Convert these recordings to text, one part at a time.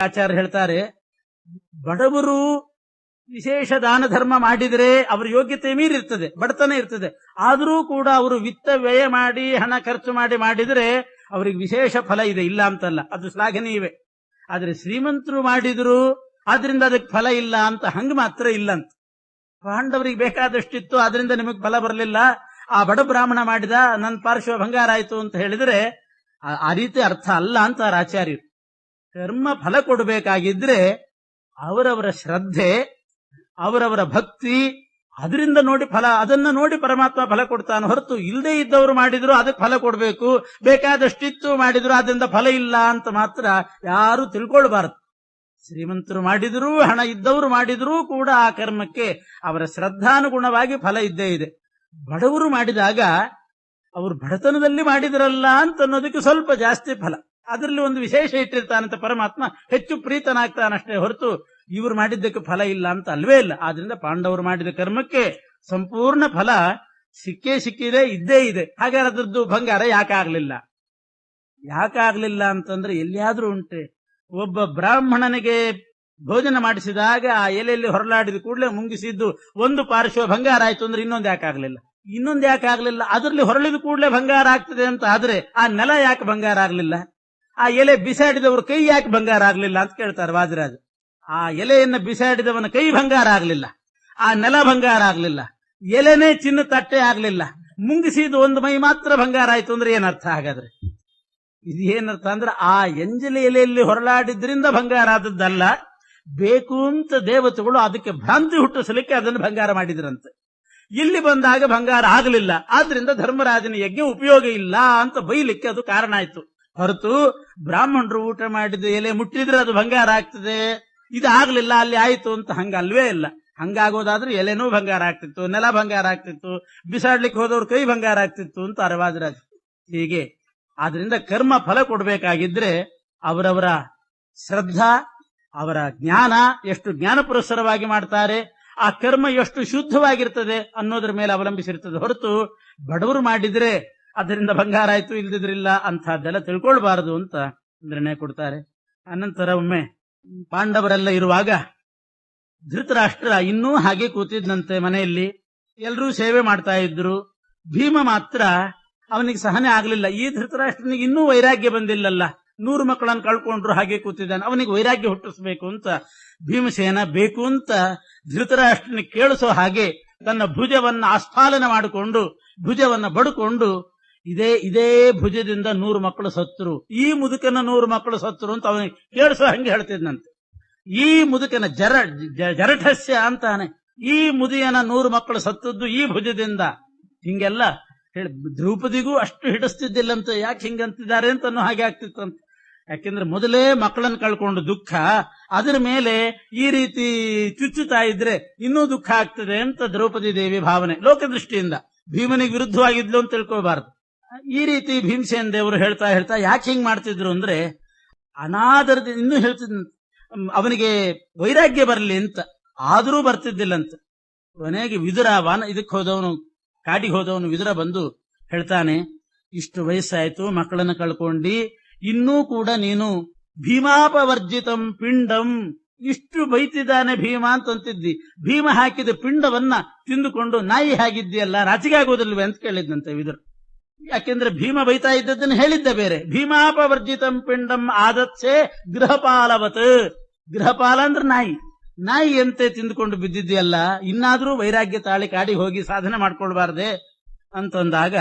ಆಚಾರ್ಯ ಹೇಳ್ತಾರೆ, ಬಡವರು ವಿಶೇಷ ದಾನ ಧರ್ಮ ಮಾಡಿದರೆ ಅವರ ಯೋಗ್ಯತೆ ಮೀರಿರ್ತದೆ, ಬಡತನ ಇರ್ತದೆ. ಆದರೂ ಕೂಡ ಅವರು ವಿತ್ತ ವ್ಯಯ ಮಾಡಿ ಹಣ ಖರ್ಚು ಮಾಡಿದರೆ ಅವರಿಗೆ ವಿಶೇಷ ಫಲ ಇದೆ, ಇಲ್ಲ ಅಂತಲ್ಲ, ಅದು ಶ್ಲಾಘನೀಯವೇ. ಆದ್ರೆ ಶ್ರೀಮಂತರು ಮಾಡಿದ್ರು ಆದ್ರಿಂದ ಅದಕ್ಕೆ ಫಲ ಇಲ್ಲ ಅಂತ ಹಂಗ ಮಾತ್ರ ಇಲ್ಲ ಅಂತ. ಪಾಂಡವರಿಗೆ ಬೇಕಾದಷ್ಟಿತ್ತು, ಆದ್ರಿಂದ ನಿಮಗೆ ಫಲ ಬರಲಿಲ್ಲ. ಆ ಬಡ ಬ್ರಾಹ್ಮಣ ಮಾಡಿದ, ನನ್ನ ಪಾರ್ಶ್ವ ಬಂಗಾರ ಆಯ್ತು ಅಂತ ಹೇಳಿದ್ರೆ ಆ ರೀತಿ ಅರ್ಥ ಅಲ್ಲ ಅಂತ ಆಚಾರ್ಯರು. ಕರ್ಮ ಫಲ ಕೊಡಬೇಕಾಗಿದ್ರೆ ಅವರವರ ಶ್ರದ್ಧೆ, ಅವರವರ ಭಕ್ತಿ, ಅದರಿಂದ ನೋಡಿ ಫಲ, ಅದನ್ನ ನೋಡಿ ಪರಮಾತ್ಮ ಫಲ ಕೊಡ್ತಾನೆ ಹೊರತು ಇಲ್ಲದೆ ಇದ್ದವರು ಮಾಡಿದ್ರು ಅದಕ್ಕೆ ಫಲ ಕೊಡಬೇಕು, ಬೇಕಾದಷ್ಟಿತ್ತು ಮಾಡಿದ್ರು ಅದರಿಂದ ಫಲ ಇಲ್ಲ ಅಂತ ಮಾತ್ರ ಯಾರು ತಿಳ್ಕೊಳ್ಬಾರದು. ಶ್ರೀಮಂತರು ಮಾಡಿದ್ರು, ಹಣ ಇದ್ದವರು ಮಾಡಿದ್ರೂ ಕೂಡ ಆ ಕರ್ಮಕ್ಕೆ ಅವರ ಶ್ರದ್ಧಾನುಗುಣವಾಗಿ ಫಲ ಇದ್ದೇ ಇದೆ. ಬಡವರು ಮಾಡಿದಾಗ ಅವರು ಬಡತನದಲ್ಲಿ ಮಾಡಿದ್ರಲ್ಲ ಅಂತ ಅನ್ನೋದಕ್ಕೆ ಸ್ವಲ್ಪ ಜಾಸ್ತಿ ಫಲ, ಅದರಲ್ಲಿ ಒಂದು ವಿಶೇಷ ಇಟ್ಟಿರ್ತಾನಂತ ಪರಮಾತ್ಮ, ಹೆಚ್ಚು ಪ್ರೀತನಾಗ್ತಾನಷ್ಟೇ ಹೊರತು ಇವರು ಮಾಡಿದ್ದಕ್ಕೆ ಫಲ ಇಲ್ಲ ಅಂತ ಅಲ್ವೇ ಇಲ್ಲ. ಆದ್ರಿಂದ ಪಾಂಡವರು ಮಾಡಿದ ಕರ್ಮಕ್ಕೆ ಸಂಪೂರ್ಣ ಫಲ ಸಿಕ್ಕಿದೆ, ಇದ್ದೇ ಇದೆ. ಹಾಗಾದ್ರೆ ಅದರದ್ದು ಬಂಗಾರ ಯಾಕಾಗ್ಲಿಲ್ಲ ಅಂತಂದ್ರೆ ಎಲ್ಲಿಯಾದ್ರೂ ಉಂಟೆ. ಒಬ್ಬ ಬ್ರಾಹ್ಮಣನಿಗೆ ಭೋಜನ ಮಾಡಿಸಿದಾಗ ಆ ಎಲೆಯಲ್ಲಿ ಹೊರಲಾಡಿದ ಕೂಡಲೇ ಮುಂಗಿಸಿದ್ದು ಒಂದು ಪಾರ್ಶ್ವ ಬಂಗಾರ ಆಯ್ತು ಅಂದ್ರೆ ಇನ್ನೊಂದು ಯಾಕಾಗ್ಲಿಲ್ಲ? ಅದರಲ್ಲಿ ಹೊರಳಿದ ಕೂಡಲೇ ಬಂಗಾರ ಆಗ್ತದೆ ಅಂತ ಆದ್ರೆ ಆ ನೆಲ ಯಾಕೆ ಬಂಗಾರ ಆಗ್ಲಿಲ್ಲ? ಆ ಎಲೆ ಬಿಸಾಡಿದವ್ರ ಕೈ ಯಾಕೆ ಬಂಗಾರ ಆಗ್ಲಿಲ್ಲ ಅಂತ ಕೇಳ್ತಾರೆ ವಾದಿರಾಜ್. ಆ ಎಲೆಯನ್ನ ಬಿಸಾಡಿದವನ ಕೈ ಬಂಗಾರ ಆಗ್ಲಿಲ್ಲ, ಆ ನೆಲ ಬಂಗಾರ ಆಗ್ಲಿಲ್ಲ, ಎಲೆನೇ ಚಿನ್ನ ತಟ್ಟೆ ಆಗ್ಲಿಲ್ಲ, ಮುಂಗಿಸಿದ ಒಂದು ಮೈ ಮಾತ್ರ ಬಂಗಾರ ಆಯ್ತು ಅಂದ್ರೆ ಏನರ್ಥ? ಹಾಗಾದ್ರೆ ಇದು ಏನರ್ಥ ಅಂದ್ರೆ ಆ ಎಂಜಲಿ ಎಲೆಯಲ್ಲಿ ಹೊರಲಾಡಿದ್ರಿಂದ ಬಂಗಾರ ಆದದ್ದಲ್ಲ, ಬೇಕು ಅಂತ ದೇವತೆಗಳು ಅದಕ್ಕೆ ಭ್ರಾಂತಿ ಹುಟ್ಟಿಸಲಿಕ್ಕೆ ಅದನ್ನು ಬಂಗಾರ ಮಾಡಿದ್ರಂತೆ. ಇಲ್ಲಿ ಬಂದಾಗ ಬಂಗಾರ ಆಗಲಿಲ್ಲ, ಆದ್ರಿಂದ ಧರ್ಮರಾಜನ ಯಜ್ಞ ಉಪಯೋಗ ಇಲ್ಲ ಅಂತ ಬೈಲಿಕ್ಕೆ ಅದು ಕಾರಣ ಆಯ್ತು ಹೊರತು ಬ್ರಾಹ್ಮಣರು ಊಟ ಮಾಡಿದ ಎಲೆ ಮುಟ್ಟಿದ್ರೆ ಅದು ಬಂಗಾರ ಆಗ್ತದೆ, ಇದು ಆಗ್ಲಿಲ್ಲ ಅಲ್ಲಿ ಆಯ್ತು ಅಂತ ಹಂಗಲ್ವೇ ಇಲ್ಲ. ಹಂಗಾಗೋದಾದ್ರೆ ಎಲೆನೂ ಬಂಗಾರ ಆಗ್ತಿತ್ತು, ನೆಲ ಬಂಗಾರ ಆಗ್ತಿತ್ತು, ಬಿಸಾಡ್ಲಿಕ್ಕೆ ಹೋದವ್ರ ಕೈ ಬಂಗಾರ ಆಗ್ತಿತ್ತು ಅಂತ ಅರವಾದರಾಜ. ಹೀಗೆ ಆದ್ರಿಂದ ಕರ್ಮ ಫಲ ಕೊಡಬೇಕಾಗಿದ್ರೆ ಅವರವರ ಶ್ರದ್ಧಾ, ಅವರ ಜ್ಞಾನ, ಎಷ್ಟು ಜ್ಞಾನ ಪುರಸ್ಸರವಾಗಿ ಮಾಡ್ತಾರೆ, ಆ ಕರ್ಮ ಎಷ್ಟು ಶುದ್ಧವಾಗಿರ್ತದೆ ಅನ್ನೋದ್ರ ಮೇಲೆ ಅವಲಂಬಿಸಿರ್ತದೆ ಹೊರತು ಬಡವರು ಮಾಡಿದ್ರೆ ಅದರಿಂದ ಬಂಗಾರ ಆಯ್ತು ಇಲ್ದಿದ್ರಿಲ್ಲ ಅಂತಹದ್ದೆಲ್ಲ ತಿಳ್ಕೊಳ್ಬಾರದು ಅಂತ ನಿರ್ಣಯ ಕೊಡ್ತಾರೆ. ಅನಂತರ ಒಮ್ಮೆ ಪಾಂಡವರೆಲ್ಲ ಇರುವಾಗ ಧೃತರಾಷ್ಟ್ರ ಇನ್ನೂ ಹಾಗೆ ಕೂತಿದ್ದಂತೆ ಮನೆಯಲ್ಲಿ, ಎಲ್ಲರೂ ಸೇವೆ ಮಾಡ್ತಾ ಇದ್ರು. ಭೀಮ ಮಾತ್ರ ಅವನಿಗೆ ಸಹನೆ ಆಗ್ಲಿಲ್ಲ. ಈ ಧೃತರಾಷ್ಟ್ರನಿಗೆ ಇನ್ನೂ ವೈರಾಗ್ಯ ಬಂದಿಲ್ಲಲ್ಲ, 100 ಮಕ್ಕಳನ್ನು ಕಳ್ಕೊಂಡ್ರು ಹಾಗೆ ಕೂತಿದ್ದಾನೆ, ಅವನಿಗೆ ವೈರಾಗ್ಯ ಹುಟ್ಟಿಸ್ಬೇಕು ಅಂತ ಭೀಮಸೇನ ಬೇಕು ಅಂತ ಧೃತರಾಷ್ಟ್ರನಿಗೆ ಕೇಳಿಸೋ ಹಾಗೆ ತನ್ನ ಭುಜವನ್ನ ಆಸ್ಫಾಲನ ಮಾಡಿಕೊಂಡು ಭುಜವನ್ನ ಬಡ್ಕೊಂಡು ಇದೇ ಭುಜದಿಂದ 100 ಮಕ್ಕಳು ಸತ್ತರು, ಈ ಮುದುಕನ 100 ಮಕ್ಕಳು ಸತ್ತರು ಅಂತ ಅವನಿಗೆ ಕೇಳಿಸೋ ಹಂಗೆ ಹೇಳ್ತಿದ್ನಂತೆ. ಈ ಮುದುಕನ ಜರಠಸ್ಯ ಅಂತಾನೆ, ಈ ಮುದಿಯನ 100 ಮಕ್ಕಳು ಸತ್ತದ್ದು ಈ ಭುಜದಿಂದ, ಹಿಂಗೆಲ್ಲ ಹೇಳಿ ದ್ರೌಪದಿಗೂ ಅಷ್ಟು ಹಿಡಿಸ್ತಿದ್ದಿಲ್ಲಂತೆ. ಯಾಕೆ ಹಿಂಗಂತಿದ್ದಾರೆ ಅಂತ ಹಾಗೆ ಆಗ್ತಿತ್ತಂತ. ಯಾಕೆಂದ್ರೆ ಮೊದಲೇ ಮಕ್ಕಳನ್ನು ಕಳ್ಕೊಂಡು ದುಃಖ, ಅದರ ಮೇಲೆ ಈ ರೀತಿ ಚುಚ್ಚುತ್ತಾ ಇದ್ರೆ ಇನ್ನೂ ದುಃಖ ಆಗ್ತದೆ ಅಂತ ದ್ರೌಪದಿ ದೇವಿ ಭಾವನೆ ಲೋಕದೃಷ್ಟಿಯಿಂದ. ಭೀಮನಿಗೆ ವಿರುದ್ಧವಾಗಿದ್ಲು ಅಂತ ತಿಳ್ಕೋಬಾರದು. ಈ ರೀತಿ ಭೀಮಸೇನ ದೇವರು ಹೇಳ್ತಾ ಯಾಕೆ ಹಿಂಗ್ ಮಾಡ್ತಿದ್ರು ಅಂದ್ರೆ ಅನಾದರದ ಇನ್ನೂ ಹೇಳ್ತಿದ್ ಅವನಿಗೆ ವೈರಾಗ್ಯ ಬರಲಿ ಅಂತ, ಆದರೂ ಬರ್ತಿದ್ದಿಲ್ಲಂತ. ಕೊನೆಗೆ ವಿದುರ ಇದಕ್ಕೆ ಹೋದವನು, ಕಾಡಿಗೆ ಹೋದವನು ವಿದುರ ಬಂದು ಹೇಳ್ತಾನೆ, ಇಷ್ಟು ವಯಸ್ಸಾಯ್ತು, ಮಕ್ಕಳನ್ನು ಕಳ್ಕೊಂಡಿ, ಇನ್ನೂ ಕೂಡ ನೀನು ಭೀಮಾಪವರ್ಜಿತಂ ಪಿಂಡಂ, ಇಷ್ಟು ಬೈತಿದ್ದಾನೆ ಭೀಮ ಅಂತಂತಿದ್ದಿ, ಭೀಮ ಹಾಕಿದ ಪಿಂಡವನ್ನ ತಿಂದುಕೊಂಡು ನಾಯಿ ಹಾಗಿದ್ದೀಯಲ್ಲ, ನಾಚಿಕೆ ಆಗೋದಿಲ್ವೇ ಅಂತ ಕೇಳಿದ್ನಂತೆ ವಿದುರ. ಯಾಕೆಂದ್ರೆ ಭೀಮ ಬೈತಾ ಇದ್ದದ್ದನ್ನು ಹೇಳಿದ್ದ ಬೇರೆ. ಭೀಮಾಪವರ್ಜಿತಂ ಪಿಂಡಂ ಆದತ್ಸೆ ಗೃಹಪಾಲವತ್, ಗೃಹಪಾಲ ಅಂದ್ರೆ ನಾಯಿ ಅಂತೆ ತಿಂದುಕೊಂಡು ಬಿದ್ದಿದ್ಯಲ್ಲ, ಇನ್ನಾದ್ರೂ ವೈರಾಗ್ಯ ತಾಳಿ ಕಾಡಿಗೆ ಹೋಗಿ ಸಾಧನೆ ಮಾಡ್ಕೊಳ್ಬಾರ್ದೆ ಅಂತಂದಾಗ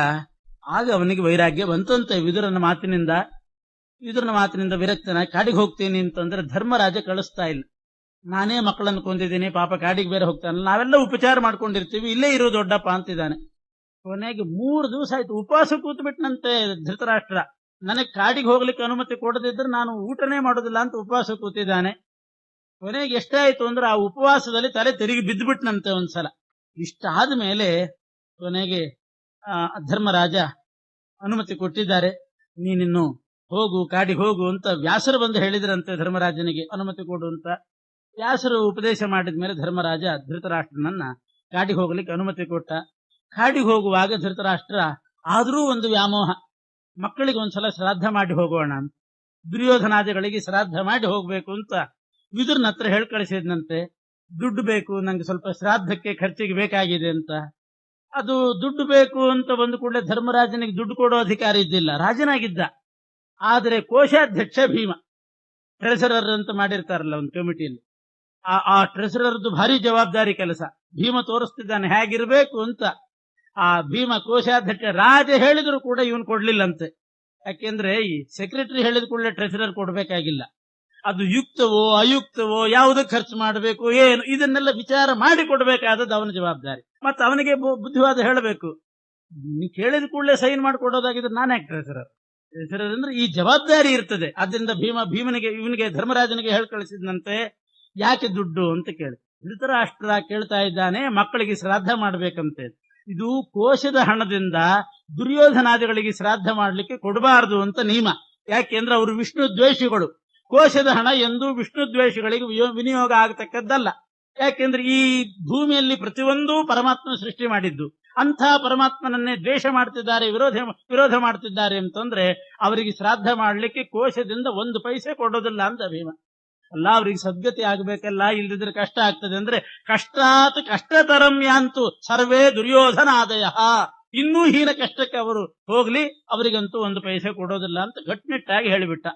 ಆಗ ಅವನಿಗೆ ವೈರಾಗ್ಯ ಬಂತಂತೆ ವಿದುರನ ಮಾತಿನಿಂದ ವಿರಕ್ತನಾಗಿ ಕಾಡಿಗೆ ಹೋಗ್ತೀನಿ ಅಂತಂದ್ರೆ ಧರ್ಮರಾಜ ಕಳಿಸ್ತಾ ಇಲ್ಲ. ನಾನೇ ಮಕ್ಕಳನ್ನು ಕೊಂದಿದ್ದೀನಿ, ಪಾಪ ಕಾಡಿಗೆ ಬೇರೆ ಹೋಗ್ತಾನಲ್ಲ, ನಾವೆಲ್ಲ ಉಪಚಾರ ಮಾಡ್ಕೊಂಡಿರ್ತೀವಿ, ಇಲ್ಲೇ ಇರೋ ದೊಡ್ಡಪ್ಪ ಅಂತಿದ್ದಾನೆ. ಕೊನೆಗೆ 3 ದಿವಸ ಆಯ್ತು ಉಪವಾಸ ಕೂತು ಬಿಟ್ನಂತೆ ಧೃತರಾಷ್ಟ್ರ. ನನಗೆ ಕಾಡಿಗೆ ಹೋಗ್ಲಿಕ್ಕೆ ಅನುಮತಿ ಕೊಡದಿದ್ರೆ ನಾನು ಊಟನೇ ಮಾಡೋದಿಲ್ಲ ಅಂತ ಉಪವಾಸ ಕೂತಿದ್ದಾನೆ. ಕೊನೆಗೆ ಎಷ್ಟೇ ಆಯ್ತು ಅಂದ್ರೆ ಆ ಉಪವಾಸದಲ್ಲಿ ತಲೆ ತಿರುಗಿ ಬಿದ್ದುಬಿಟ್ನಂತೆ ಒಂದ್ಸಲ. ಇಷ್ಟಾದ ಮೇಲೆ ಕೊನೆಗೆ ಧರ್ಮರಾಜ ಅನುಮತಿ ಕೊಟ್ಟಿದ್ದಾರೆ, ನೀನಿನ್ನು ಹೋಗು, ಕಾಡಿಗೆ ಹೋಗು ಅಂತ ವ್ಯಾಸರು ಬಂದು ಹೇಳಿದ್ರಂತೆ ಧರ್ಮರಾಜನಿಗೆ ಅನುಮತಿ ಕೊಡು ಅಂತ. ವ್ಯಾಸರು ಉಪದೇಶ ಮಾಡಿದ ಮೇಲೆ ಧರ್ಮರಾಜ ಧೃತರಾಷ್ಟ್ರನನ್ನ ಕಾಡಿಗೆ ಹೋಗ್ಲಿಕ್ಕೆ ಅನುಮತಿ ಕೊಟ್ಟ. ಕಾಡಿಗೆ ಹೋಗುವಾಗ ಧೃತರಾಷ್ಟ್ರ ಆದ್ರೂ ಒಂದು ವ್ಯಾಮೋಹ, ಮಕ್ಕಳಿಗೆ ಒಂದ್ಸಲ ಶ್ರಾದ್ದ ಮಾಡಿ ಹೋಗೋಣ ಅಂತ. ದುರ್ಯೋಧನಾದಿಗಳಿಗೆ ಶ್ರಾದ್ದ ಮಾಡಿ ಹೋಗ್ಬೇಕು ಅಂತ ವಿದುರನ ಹತ್ರ ಹೇಳಿ ಕಳಿಸಿದ್ನಂತೆ. ದುಡ್ಡು ಬೇಕು, ನಂಗೆ ಸ್ವಲ್ಪ ಶ್ರಾದ್ದಕ್ಕೆ ಖರ್ಚಿಗೆ ಬೇಕಾಗಿದೆ ಅಂತ. ಅದು ದುಡ್ಡು ಬೇಕು ಅಂತ ಬಂದ ಕೂಡಲೇ ಧರ್ಮರಾಜನಿಗೆ ದುಡ್ಡು ಕೊಡೋ ಅಧಿಕಾರ ಇದ್ದಿಲ್ಲ, ರಾಜನಾಗಿದ್ದ. ಆದರೆ ಕೋಶಾಧ್ಯಕ್ಷ ಭೀಮ, ಟ್ರೆಸರರ್ ಅಂತ ಮಾಡಿರ್ತಾರಲ್ಲ ಒಂದು ಕಮಿಟಿಯಲ್ಲಿ, ಆ ಟ್ರೆಸರರ್ದು ಭಾರಿ ಜವಾಬ್ದಾರಿ ಕೆಲಸ. ಭೀಮ ತೋರಿಸ್ತಿದ್ದಾನೆ ಹೇಗಿರ್ಬೇಕು ಅಂತ. ಆ ಭೀಮ ಕೋಶಾಧ್ಯಕ್ಷ, ರಾಜ ಹೇಳಿದ್ರು ಕೂಡ ಇವನು ಕೊಡ್ಲಿಲ್ಲಂತೆ. ಯಾಕೆಂದ್ರೆ ಈ ಸೆಕ್ರೆಟರಿ ಹೇಳಿದ ಕೂಡಲೇ ಟ್ರೆಸರರ್ ಕೊಡ್ಬೇಕಾಗಿಲ್ಲ. ಅದು ಯುಕ್ತವೋ ಅಯುಕ್ತವೋ, ಯಾವುದಕ್ಕೆ ಖರ್ಚು ಮಾಡಬೇಕು ಏನು, ಇದನ್ನೆಲ್ಲ ವಿಚಾರ ಮಾಡಿ ಕೊಡ್ಬೇಕಾದದ್ದು ಅವನ ಜವಾಬ್ದಾರಿ. ಮತ್ತೆ ಅವನಿಗೆ ಬುದ್ಧಿವಾದ ಹೇಳಬೇಕು. ನೀ ಕೇಳಿದ ಕೂಡಲೇ ಸೈನ್ ಮಾಡಿಕೊಡೋದಾಗಿದ್ರೆ ನಾನೇ ಟ್ರೆಸರರ್. ಟ್ರೆಸರರ್ ಅಂದ್ರೆ ಈ ಜವಾಬ್ದಾರಿ ಇರ್ತದೆ. ಆದ್ರಿಂದ ಇವನಿಗೆ ಧರ್ಮರಾಜನಿಗೆ ಹೇಳಿ ಕಳಿಸಿದಂತೆ, ಯಾಕೆ ದುಡ್ಡು ಅಂತ ಕೇಳಿ. ಧೃತರಾಷ್ಟ್ರ ಕೇಳ್ತಾ ಇದ್ದಾನೆ, ಮಕ್ಕಳಿಗೆ ಶ್ರಾದ್ದ ಮಾಡ್ಬೇಕಂತೆ. ಇದು ಕೋಶದ ಹಣದಿಂದ ದುರ್ಯೋಧನಾದಿಗಳಿಗೆ ಶ್ರಾದ್ದ ಮಾಡ್ಲಿಕ್ಕೆ ಕೊಡಬಾರದು ಅಂತ ನಿಯಮ. ಯಾಕೆಂದ್ರೆ ಅವರು ವಿಷ್ಣು ದ್ವೇಷಿಗಳು. ಕೋಶದ ಹಣ ಎಂದು ವಿಷ್ಣು ದ್ವೇಷಿಗಳಿಗೆ ವಿನಿಯೋಗ ಆಗತಕ್ಕದ್ದಲ್ಲ. ಯಾಕೆಂದ್ರೆ ಈ ಭೂಮಿಯಲ್ಲಿ ಪ್ರತಿಯೊಂದೂ ಪರಮಾತ್ಮ ಸೃಷ್ಟಿ ಮಾಡಿದ್ದು. ಅಂಥ ಪರಮಾತ್ಮನನ್ನೇ ದ್ವೇಷ ಮಾಡ್ತಿದ್ದಾರೆ, ವಿರೋಧ ಮಾಡ್ತಿದ್ದಾರೆ ಅಂತಂದ್ರೆ ಅವರಿಗೆ ಶ್ರಾದ್ದ ಮಾಡ್ಲಿಕ್ಕೆ ಕೋಶದಿಂದ ಒಂದು ಪೈಸೆ ಕೊಡೋದಿಲ್ಲ ಅಂತ ಭೀಮ. ಅಲ್ಲ, ಅವ್ರಿಗೆ ಸದ್ಗತಿ ಆಗ್ಬೇಕಲ್ಲ, ಇಲ್ದಿದ್ರೆ ಕಷ್ಟ ಆಗ್ತದೆ ಅಂದ್ರೆ ಕಷ್ಟಾತ್ ಕಷ್ಟತರಂ ಯಾಂತು ಸರ್ವೇ ದುರ್ಯೋಧನಾದಯ. ಇನ್ನೂ ಹೀನ ಕಷ್ಟಕ್ಕೆ ಅವರು ಹೋಗ್ಲಿ, ಅವರಿಗಂತೂ ಒಂದು ಪೈಸೆ ಕೊಡೋದಿಲ್ಲ ಅಂತ ಗಟ್ಟಿನಿಟ್ಟಾಗಿ ಹೇಳಿಬಿಟ್ಟ.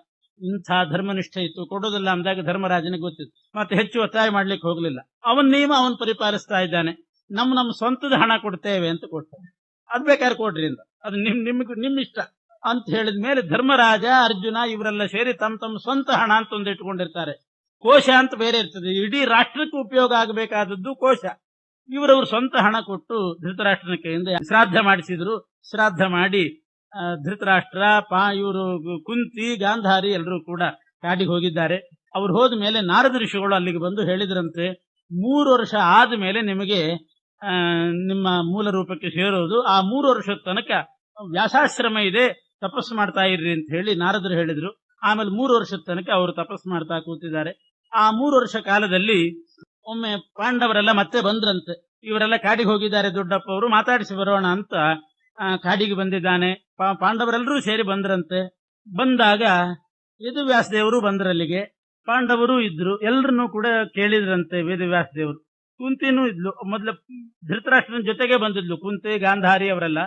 ಇಂಥ ಧರ್ಮನಿಷ್ಠೆ ಇತ್ತು. ಕೊಡೋದಿಲ್ಲ ಅಂದಾಗ ಧರ್ಮರಾಜನಿಗೆ ಗೊತ್ತಿತ್ತು. ಮತ್ತೆ ಹೆಚ್ಚು ಒತ್ತಾಯ ಮಾಡ್ಲಿಕ್ಕೆ ಹೋಗ್ಲಿಲ್ಲ. ಅವನ್ ನಿಯಮ ಅವನ್ ಪರಿಪಾಲಿಸ್ತಾ ಇದ್ದಾನೆ. ನಮ್ಮ ಸ್ವಂತದ ಹಣ ಕೊಡ್ತೇವೆ ಅಂತ ಕೊಡ್ತಾರೆ. ಅದ್ ಬೇಕಾದ್ರೆ ಕೊಡ್ರಿ ಅಂತ, ಅದು ನಿಮ್ ಇಷ್ಟ ಅಂತ ಹೇಳಿದ ಮೇಲೆ ಧರ್ಮರಾಜ, ಅರ್ಜುನ ಇವರೆಲ್ಲ ಸೇರಿ ತಮ್ಮ ಸ್ವಂತ ಹಣ ಅಂತ ಒಂದು ಇಟ್ಕೊಂಡಿರ್ತಾರೆ. ಕೋಶ ಅಂತ ಬೇರೆ ಇರ್ತದೆ. ಇಡೀ ರಾಷ್ಟ್ರಕ್ಕೆ ಉಪಯೋಗ ಆಗಬೇಕಾದದ್ದು ಕೋಶ. ಇವರವರು ಸ್ವಂತ ಹಣ ಕೊಟ್ಟು ಧೃತರಾಷ್ಟ್ರನ ಕೈಯಿಂದ ಶ್ರಾದ್ದ ಮಾಡಿಸಿದ್ರು. ಶ್ರಾದ್ದ ಮಾಡಿ ಧೃತರಾಷ್ಟ್ರ, ಇವರು ಕುಂತಿ, ಗಾಂಧಾರಿ ಎಲ್ಲರೂ ಕೂಡ ಕಾಡಿಗೆ ಹೋಗಿದ್ದಾರೆ. ಅವ್ರು ಹೋದ ಮೇಲೆ ನಾರದ ಋಷಿಗಳು ಅಲ್ಲಿಗೆ ಬಂದು ಹೇಳಿದ್ರಂತೆ, 3 ವರ್ಷ ಆದ್ಮೇಲೆ ನಿಮಗೆ ನಿಮ್ಮ ಮೂಲ ರೂಪಕ್ಕೆ ಸೇರೋದು. ಆ 3 ವರ್ಷದ ತನಕ ವ್ಯಾಸಾಶ್ರಮ ಇದೆ, ತಪಸ್ಸು ಮಾಡ್ತಾ ಇರ್ರಿ ಅಂತ ಹೇಳಿ ನಾರದರು ಹೇಳಿದ್ರು. ಆಮೇಲೆ 3 ವರ್ಷದ ತನಕ ಅವರು ತಪಸ್ಸು ಮಾಡ್ತಾ ಕೂತಿದ್ದಾರೆ. ಆ 3 ವರ್ಷ ಕಾಲದಲ್ಲಿ ಒಮ್ಮೆ ಪಾಂಡವರೆಲ್ಲ ಮತ್ತೆ ಬಂದ್ರಂತೆ. ಇವರೆಲ್ಲ ಕಾಡಿಗೆ ಹೋಗಿದ್ದಾರೆ, ದೊಡ್ಡಪ್ಪ ಅವರು ಮಾತಾಡಿಸಿ ಬರೋಣ ಅಂತ ಕಾಡಿಗೆ ಬಂದಿದ್ದಾನೆ. ಪಾಂಡವರೆಲ್ಲರೂ ಸೇರಿ ಬಂದ್ರಂತೆ. ಬಂದಾಗ ವೇದವ್ಯಾಸದೇವರು ಬಂದ್ರಲ್ಲಿಗೆ, ಪಾಂಡವರು ಇದ್ರು, ಎಲ್ಲರನ್ನೂ ಕೂಡ ಕೇಳಿದ್ರಂತೆ ವೇದವ್ಯಾಸದೇವರು. ಕುಂತಿನೂ ಇದ್ಲು, ಮೊದಲ ಧೃತರಾಷ್ಟ್ರನ ಜೊತೆಗೆ ಬಂದಿದ್ಲು ಕುಂತಿ, ಗಾಂಧಾರಿ ಅವರೆಲ್ಲ.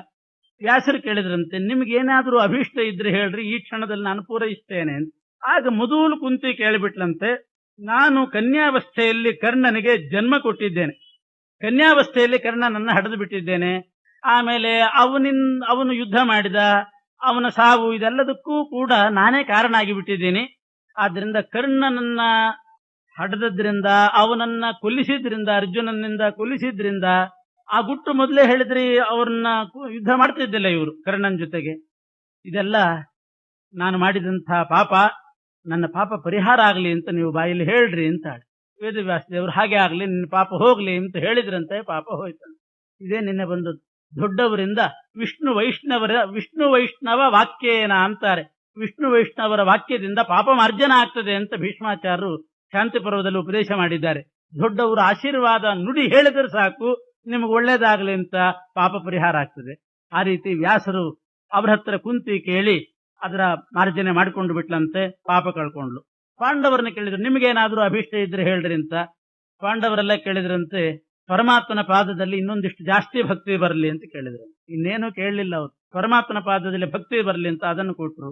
ವ್ಯಾಸರು ಕೇಳಿದ್ರಂತೆ, ನಿಮ್ಗೆ ಏನಾದ್ರೂ ಅಭೀಷ್ಟ ಇದ್ರೆ ಹೇಳ್ರಿ, ಈ ಕ್ಷಣದಲ್ಲಿ ನಾನು ಪೂರೈಸ್ತೇನೆ ಅಂತ. ಆಗ ಮೊದಲು ಕುಂತಿ ಕೇಳಿಬಿಟ್ಲಂತೆ, ನಾನು ಕನ್ಯಾವಸ್ಥೆಯಲ್ಲಿ ಕರ್ಣನಿಗೆ ಜನ್ಮ ಕೊಟ್ಟಿದ್ದೇನೆ, ಕನ್ಯಾವಸ್ಥೆಯಲ್ಲಿ ಕರ್ಣನನ್ನ ಹಡೆದು ಬಿಟ್ಟಿದ್ದೇನೆ. ಆಮೇಲೆ ಅವನು ಯುದ್ಧ ಮಾಡಿದ, ಅವನ ಸಾವು, ಇದೆಲ್ಲದಕ್ಕೂ ಕೂಡ ನಾನೇ ಕಾರಣ ಆಗಿಬಿಟ್ಟಿದ್ದೀನಿ. ಆದ್ರಿಂದ ಕರ್ಣನನ್ನ ಹಡೆದ್ರಿಂದ, ಅವನನ್ನ ಕೊಲ್ಲಿಸಿದ್ರಿಂದ, ಅರ್ಜುನನಿಂದ ಕೊಲ್ಲಿಸಿದ್ರಿಂದ ಆ ಗುಟ್ಟು ಮೊದಲೇ ಹೇಳಿದ್ರಿ, ಅವ್ರನ್ನ ಯುದ್ಧ ಮಾಡ್ತಿದ್ದಿಲ್ಲ ಇವರು ಕರ್ಣನ ಜೊತೆಗೆ. ಇದೆಲ್ಲ ನಾನು ಮಾಡಿದಂಥ ಪಾಪ, ನನ್ನ ಪಾಪ ಪರಿಹಾರ ಆಗ್ಲಿ ಅಂತ ನೀವು ಬಾಯಲ್ಲಿ ಹೇಳ್ರಿ ಅಂತ ವೇದವ್ಯಾಸದೇವರು. ಹಾಗೆ ಆಗ್ಲಿ, ನಿನ್ನ ಪಾಪ ಹೋಗ್ಲಿ ಅಂತ ಹೇಳಿದ್ರಂತೆ. ಪಾಪ ಹೋಯ್ತಂತೆ. ಇದೇ ನಿನ್ನೆ ಬಂದದ್ದು. ದೊಡ್ಡವರಿಂದ ವಿಷ್ಣು ವೈಷ್ಣವ ವಾಕ್ಯೇನ ಅಂತಾರೆ. ವಿಷ್ಣು ವೈಷ್ಣವರ ವಾಕ್ಯದಿಂದ ಪಾಪ ಮಾರ್ಜನ ಆಗ್ತದೆ ಅಂತ ಭೀಷ್ಮಾಚಾರ್ಯರು ಶಾಂತಿ ಪರ್ವದಲ್ಲಿ ಉಪದೇಶ ಮಾಡಿದ್ದಾರೆ. ದೊಡ್ಡವರು ಆಶೀರ್ವಾದ ನುಡಿ ಹೇಳಿದ್ರೆ ಸಾಕು, ನಿಮಗೆ ಒಳ್ಳೇದಾಗ್ಲಿ ಅಂತ ಪಾಪ ಪರಿಹಾರ ಆಗ್ತದೆ. ಆ ರೀತಿ ವ್ಯಾಸರು ಅವರ ಹತ್ರ ಕುಂತಿ ಕೇಳಿ ಅದರ ಮಾರ್ಜನೆ ಮಾಡಿಕೊಂಡು ಬಿಟ್ಲಂತೆ, ಪಾಪ ಕಳ್ಕೊಂಡ್ಲು. ಪಾಂಡವರನ್ನ ಕೇಳಿದ್ರು, ನಿಮಗೇನಾದ್ರೂ ಅಭೀಷ್ಟ ಇದ್ರೆ ಹೇಳ್ರಿ ಅಂತ. ಪಾಂಡವರೆಲ್ಲ ಕೇಳಿದ್ರಂತೆ, ಪರಮಾತ್ಮನ ಪಾದದಲ್ಲಿ ಇನ್ನೊಂದಿಷ್ಟು ಜಾಸ್ತಿ ಭಕ್ತಿ ಬರಲಿ ಅಂತ ಕೇಳಿದ್ರು. ಇನ್ನೇನು ಕೇಳಲಿಲ್ಲ ಅವರು, ಪರಮಾತ್ಮನ ಪಾದದಲ್ಲಿ ಭಕ್ತಿ ಬರಲಿ ಅಂತ ಅದನ್ನು ಕೊಟ್ರು.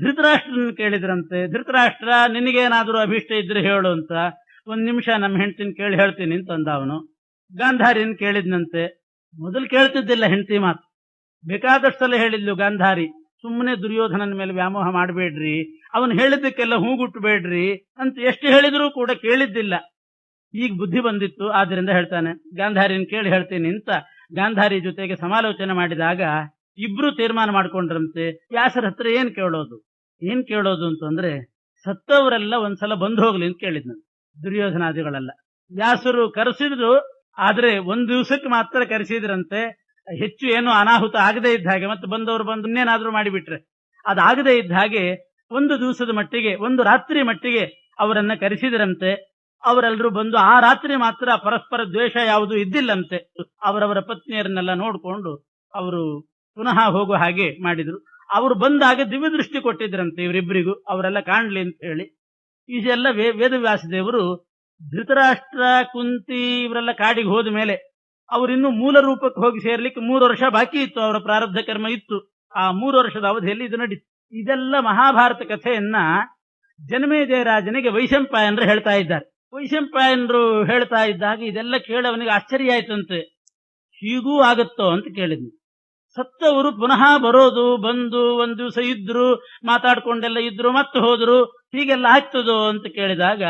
ಧೃತರಾಷ್ಟ್ರನ ಕೇಳಿದ್ರಂತೆ, ಧೃತರಾಷ್ಟ್ರ ನಿನಗೇನಾದ್ರೂ ಅಭೀಷ್ಟ ಇದ್ರೆ ಹೇಳು ಅಂತ. 1 ನಿಮಿಷ ನಮ್ಮ ಹೆಂಡತಿನ ಕೇಳಿ ಹೇಳ್ತೀನಿ ಅಂತಂದ ಅವನು. ಗಾಂಧಾರಿನ ಕೇಳಿದ್ನಂತೆ. ಮೊದಲು ಕೇಳ್ತಿದ್ದಿಲ್ಲ ಹೆಂಡತಿ ಮಾತು, ಬೇಕಾದಷ್ಟೆಲ್ಲ ಹೇಳಿದ್ಲು ಗಾಂಧಾರಿ. ಸುಮ್ಮನೆ ದುರ್ಯೋಧನನ ಮೇಲೆ ವ್ಯಾಮೋಹ ಮಾಡಬೇಡ್ರಿ, ಅವನು ಹೇಳಿದ್ದಕ್ಕೆಲ್ಲ ಹೂಗುಟ್ಟಬೇಡ್ರಿ ಅಂತ ಎಷ್ಟು ಹೇಳಿದ್ರೂ ಕೂಡ ಕೇಳಿದ್ದಿಲ್ಲ. ಈಗ ಬುದ್ಧಿ ಬಂದಿತ್ತು, ಆದ್ರಿಂದ ಹೇಳ್ತಾನೆ. ಗಾಂಧಾರಿನ ಕೇಳಿ ಹೇಳ್ತೀನಿ ಅಂತ ಗಾಂಧಾರಿ ಜೊತೆಗೆ ಸಮಾಲೋಚನೆ ಮಾಡಿದಾಗ ಇಬ್ರು ತೀರ್ಮಾನ ಮಾಡ್ಕೊಂಡ್ರಂತೆ, ವ್ಯಾಸರ ಹತ್ರ ಏನ್ ಕೇಳೋದು ಅಂತಂದ್ರೆ, ಸತ್ತವರೆಲ್ಲ ಒಂದ್ಸಲ ಬಂದು ಹೋಗ್ಲಿ ಅಂತ ಕೇಳಿದ್ನು ದುರ್ಯೋಧನಾದಿಗಳೆಲ್ಲ. ವ್ಯಾಸರು ಕರೆಸಿದ್ರು, ಆದ್ರೆ 1 ದಿವಸಕ್ಕೆ ಮಾತ್ರ ಕರೆಸಿದ್ರಂತೆ. ಹೆಚ್ಚು ಏನು ಅನಾಹುತ ಆಗದೆ ಇದ್ದ ಹಾಗೆ, ಮತ್ತೆ ಬಂದವರು ಬಂದು ಇನ್ನೇನಾದ್ರೂ ಮಾಡಿಬಿಟ್ರೆ ಅದಾಗದೇ ಇದ್ದ ಹಾಗೆ 1 ದಿವಸದ ಮಟ್ಟಿಗೆ, 1 ರಾತ್ರಿ ಮಟ್ಟಿಗೆ ಅವರನ್ನ ಕರೆಸಿದ್ರಂತೆ. ಅವರೆಲ್ಲರೂ ಬಂದು ಆ ರಾತ್ರಿ ಮಾತ್ರ ಪರಸ್ಪರ ದ್ವೇಷ ಯಾವುದೂ ಇದ್ದಿಲ್ಲಂತೆ. ಅವರವರ ಪತ್ನಿಯರನ್ನೆಲ್ಲ ನೋಡಿಕೊಂಡು ಅವರು ಪುನಃ ಹೋಗುವ ಹಾಗೆ ಮಾಡಿದ್ರು. ಅವರು ಬಂದಾಗ ದಿವ್ಯ ದೃಷ್ಟಿ ಕೊಟ್ಟಿದ್ರಂತೆ ಇವರಿಬ್ಬರಿಗೂ, ಅವರೆಲ್ಲ ಕಾಣ್ಲಿ ಅಂತ ಹೇಳಿ. ಇದೆಲ್ಲ ವೇದವ್ಯಾಸ ದೇವರು ಧೃತರಾಷ್ಟ್ರ, ಕುಂತಿ ಇವರೆಲ್ಲ ಕಾಡಿಗೆ ಹೋದ ಮೇಲೆ ಅವರಿನ್ನೂ ಮೂಲ ರೂಪಕ್ಕೆ ಹೋಗಿ ಸೇರ್ಲಿಕ್ಕೆ 3 ವರ್ಷ ಬಾಕಿ ಇತ್ತು, ಅವರ ಪ್ರಾರಬ್ಧ ಕರ್ಮ ಇತ್ತು. ಆ 3 ವರ್ಷದ ಅವಧಿಯಲ್ಲಿ ಇದು ನಡೀತು. ಇದೆಲ್ಲ ಮಹಾಭಾರತ ಕಥೆಯನ್ನ ಜನಮೇಜಯ ರಾಜನಿಗೆ ವೈಶಂಪಾಯನರು ಹೇಳ್ತಾ ಇದ್ದಾರೆ. ವೈಶಂಪಾಯನರು ಹೇಳ್ತಾ ಇದ್ದಾಗ ಇದೆಲ್ಲ ಕೇಳಿ ಅವನಿಗೆ ಆಶ್ಚರ್ಯ ಆಯ್ತಂತೆ. ಹೀಗೂ ಆಗುತ್ತೋ ಅಂತ ಕೇಳಿದ್ನು. ಸತ್ತವರು ಪುನಃ ಬರೋದು, ಬಂದು ಒಂದ್ ದಿವಸ ಇದ್ರು, ಮಾತಾಡ್ಕೊಂಡೆಲ್ಲ ಇದ್ರು, ಮತ್ತೆ ಹೋದ್ರು, ಹೀಗೆಲ್ಲ ಆಗ್ತದೋ ಅಂತ ಕೇಳಿದಾಗ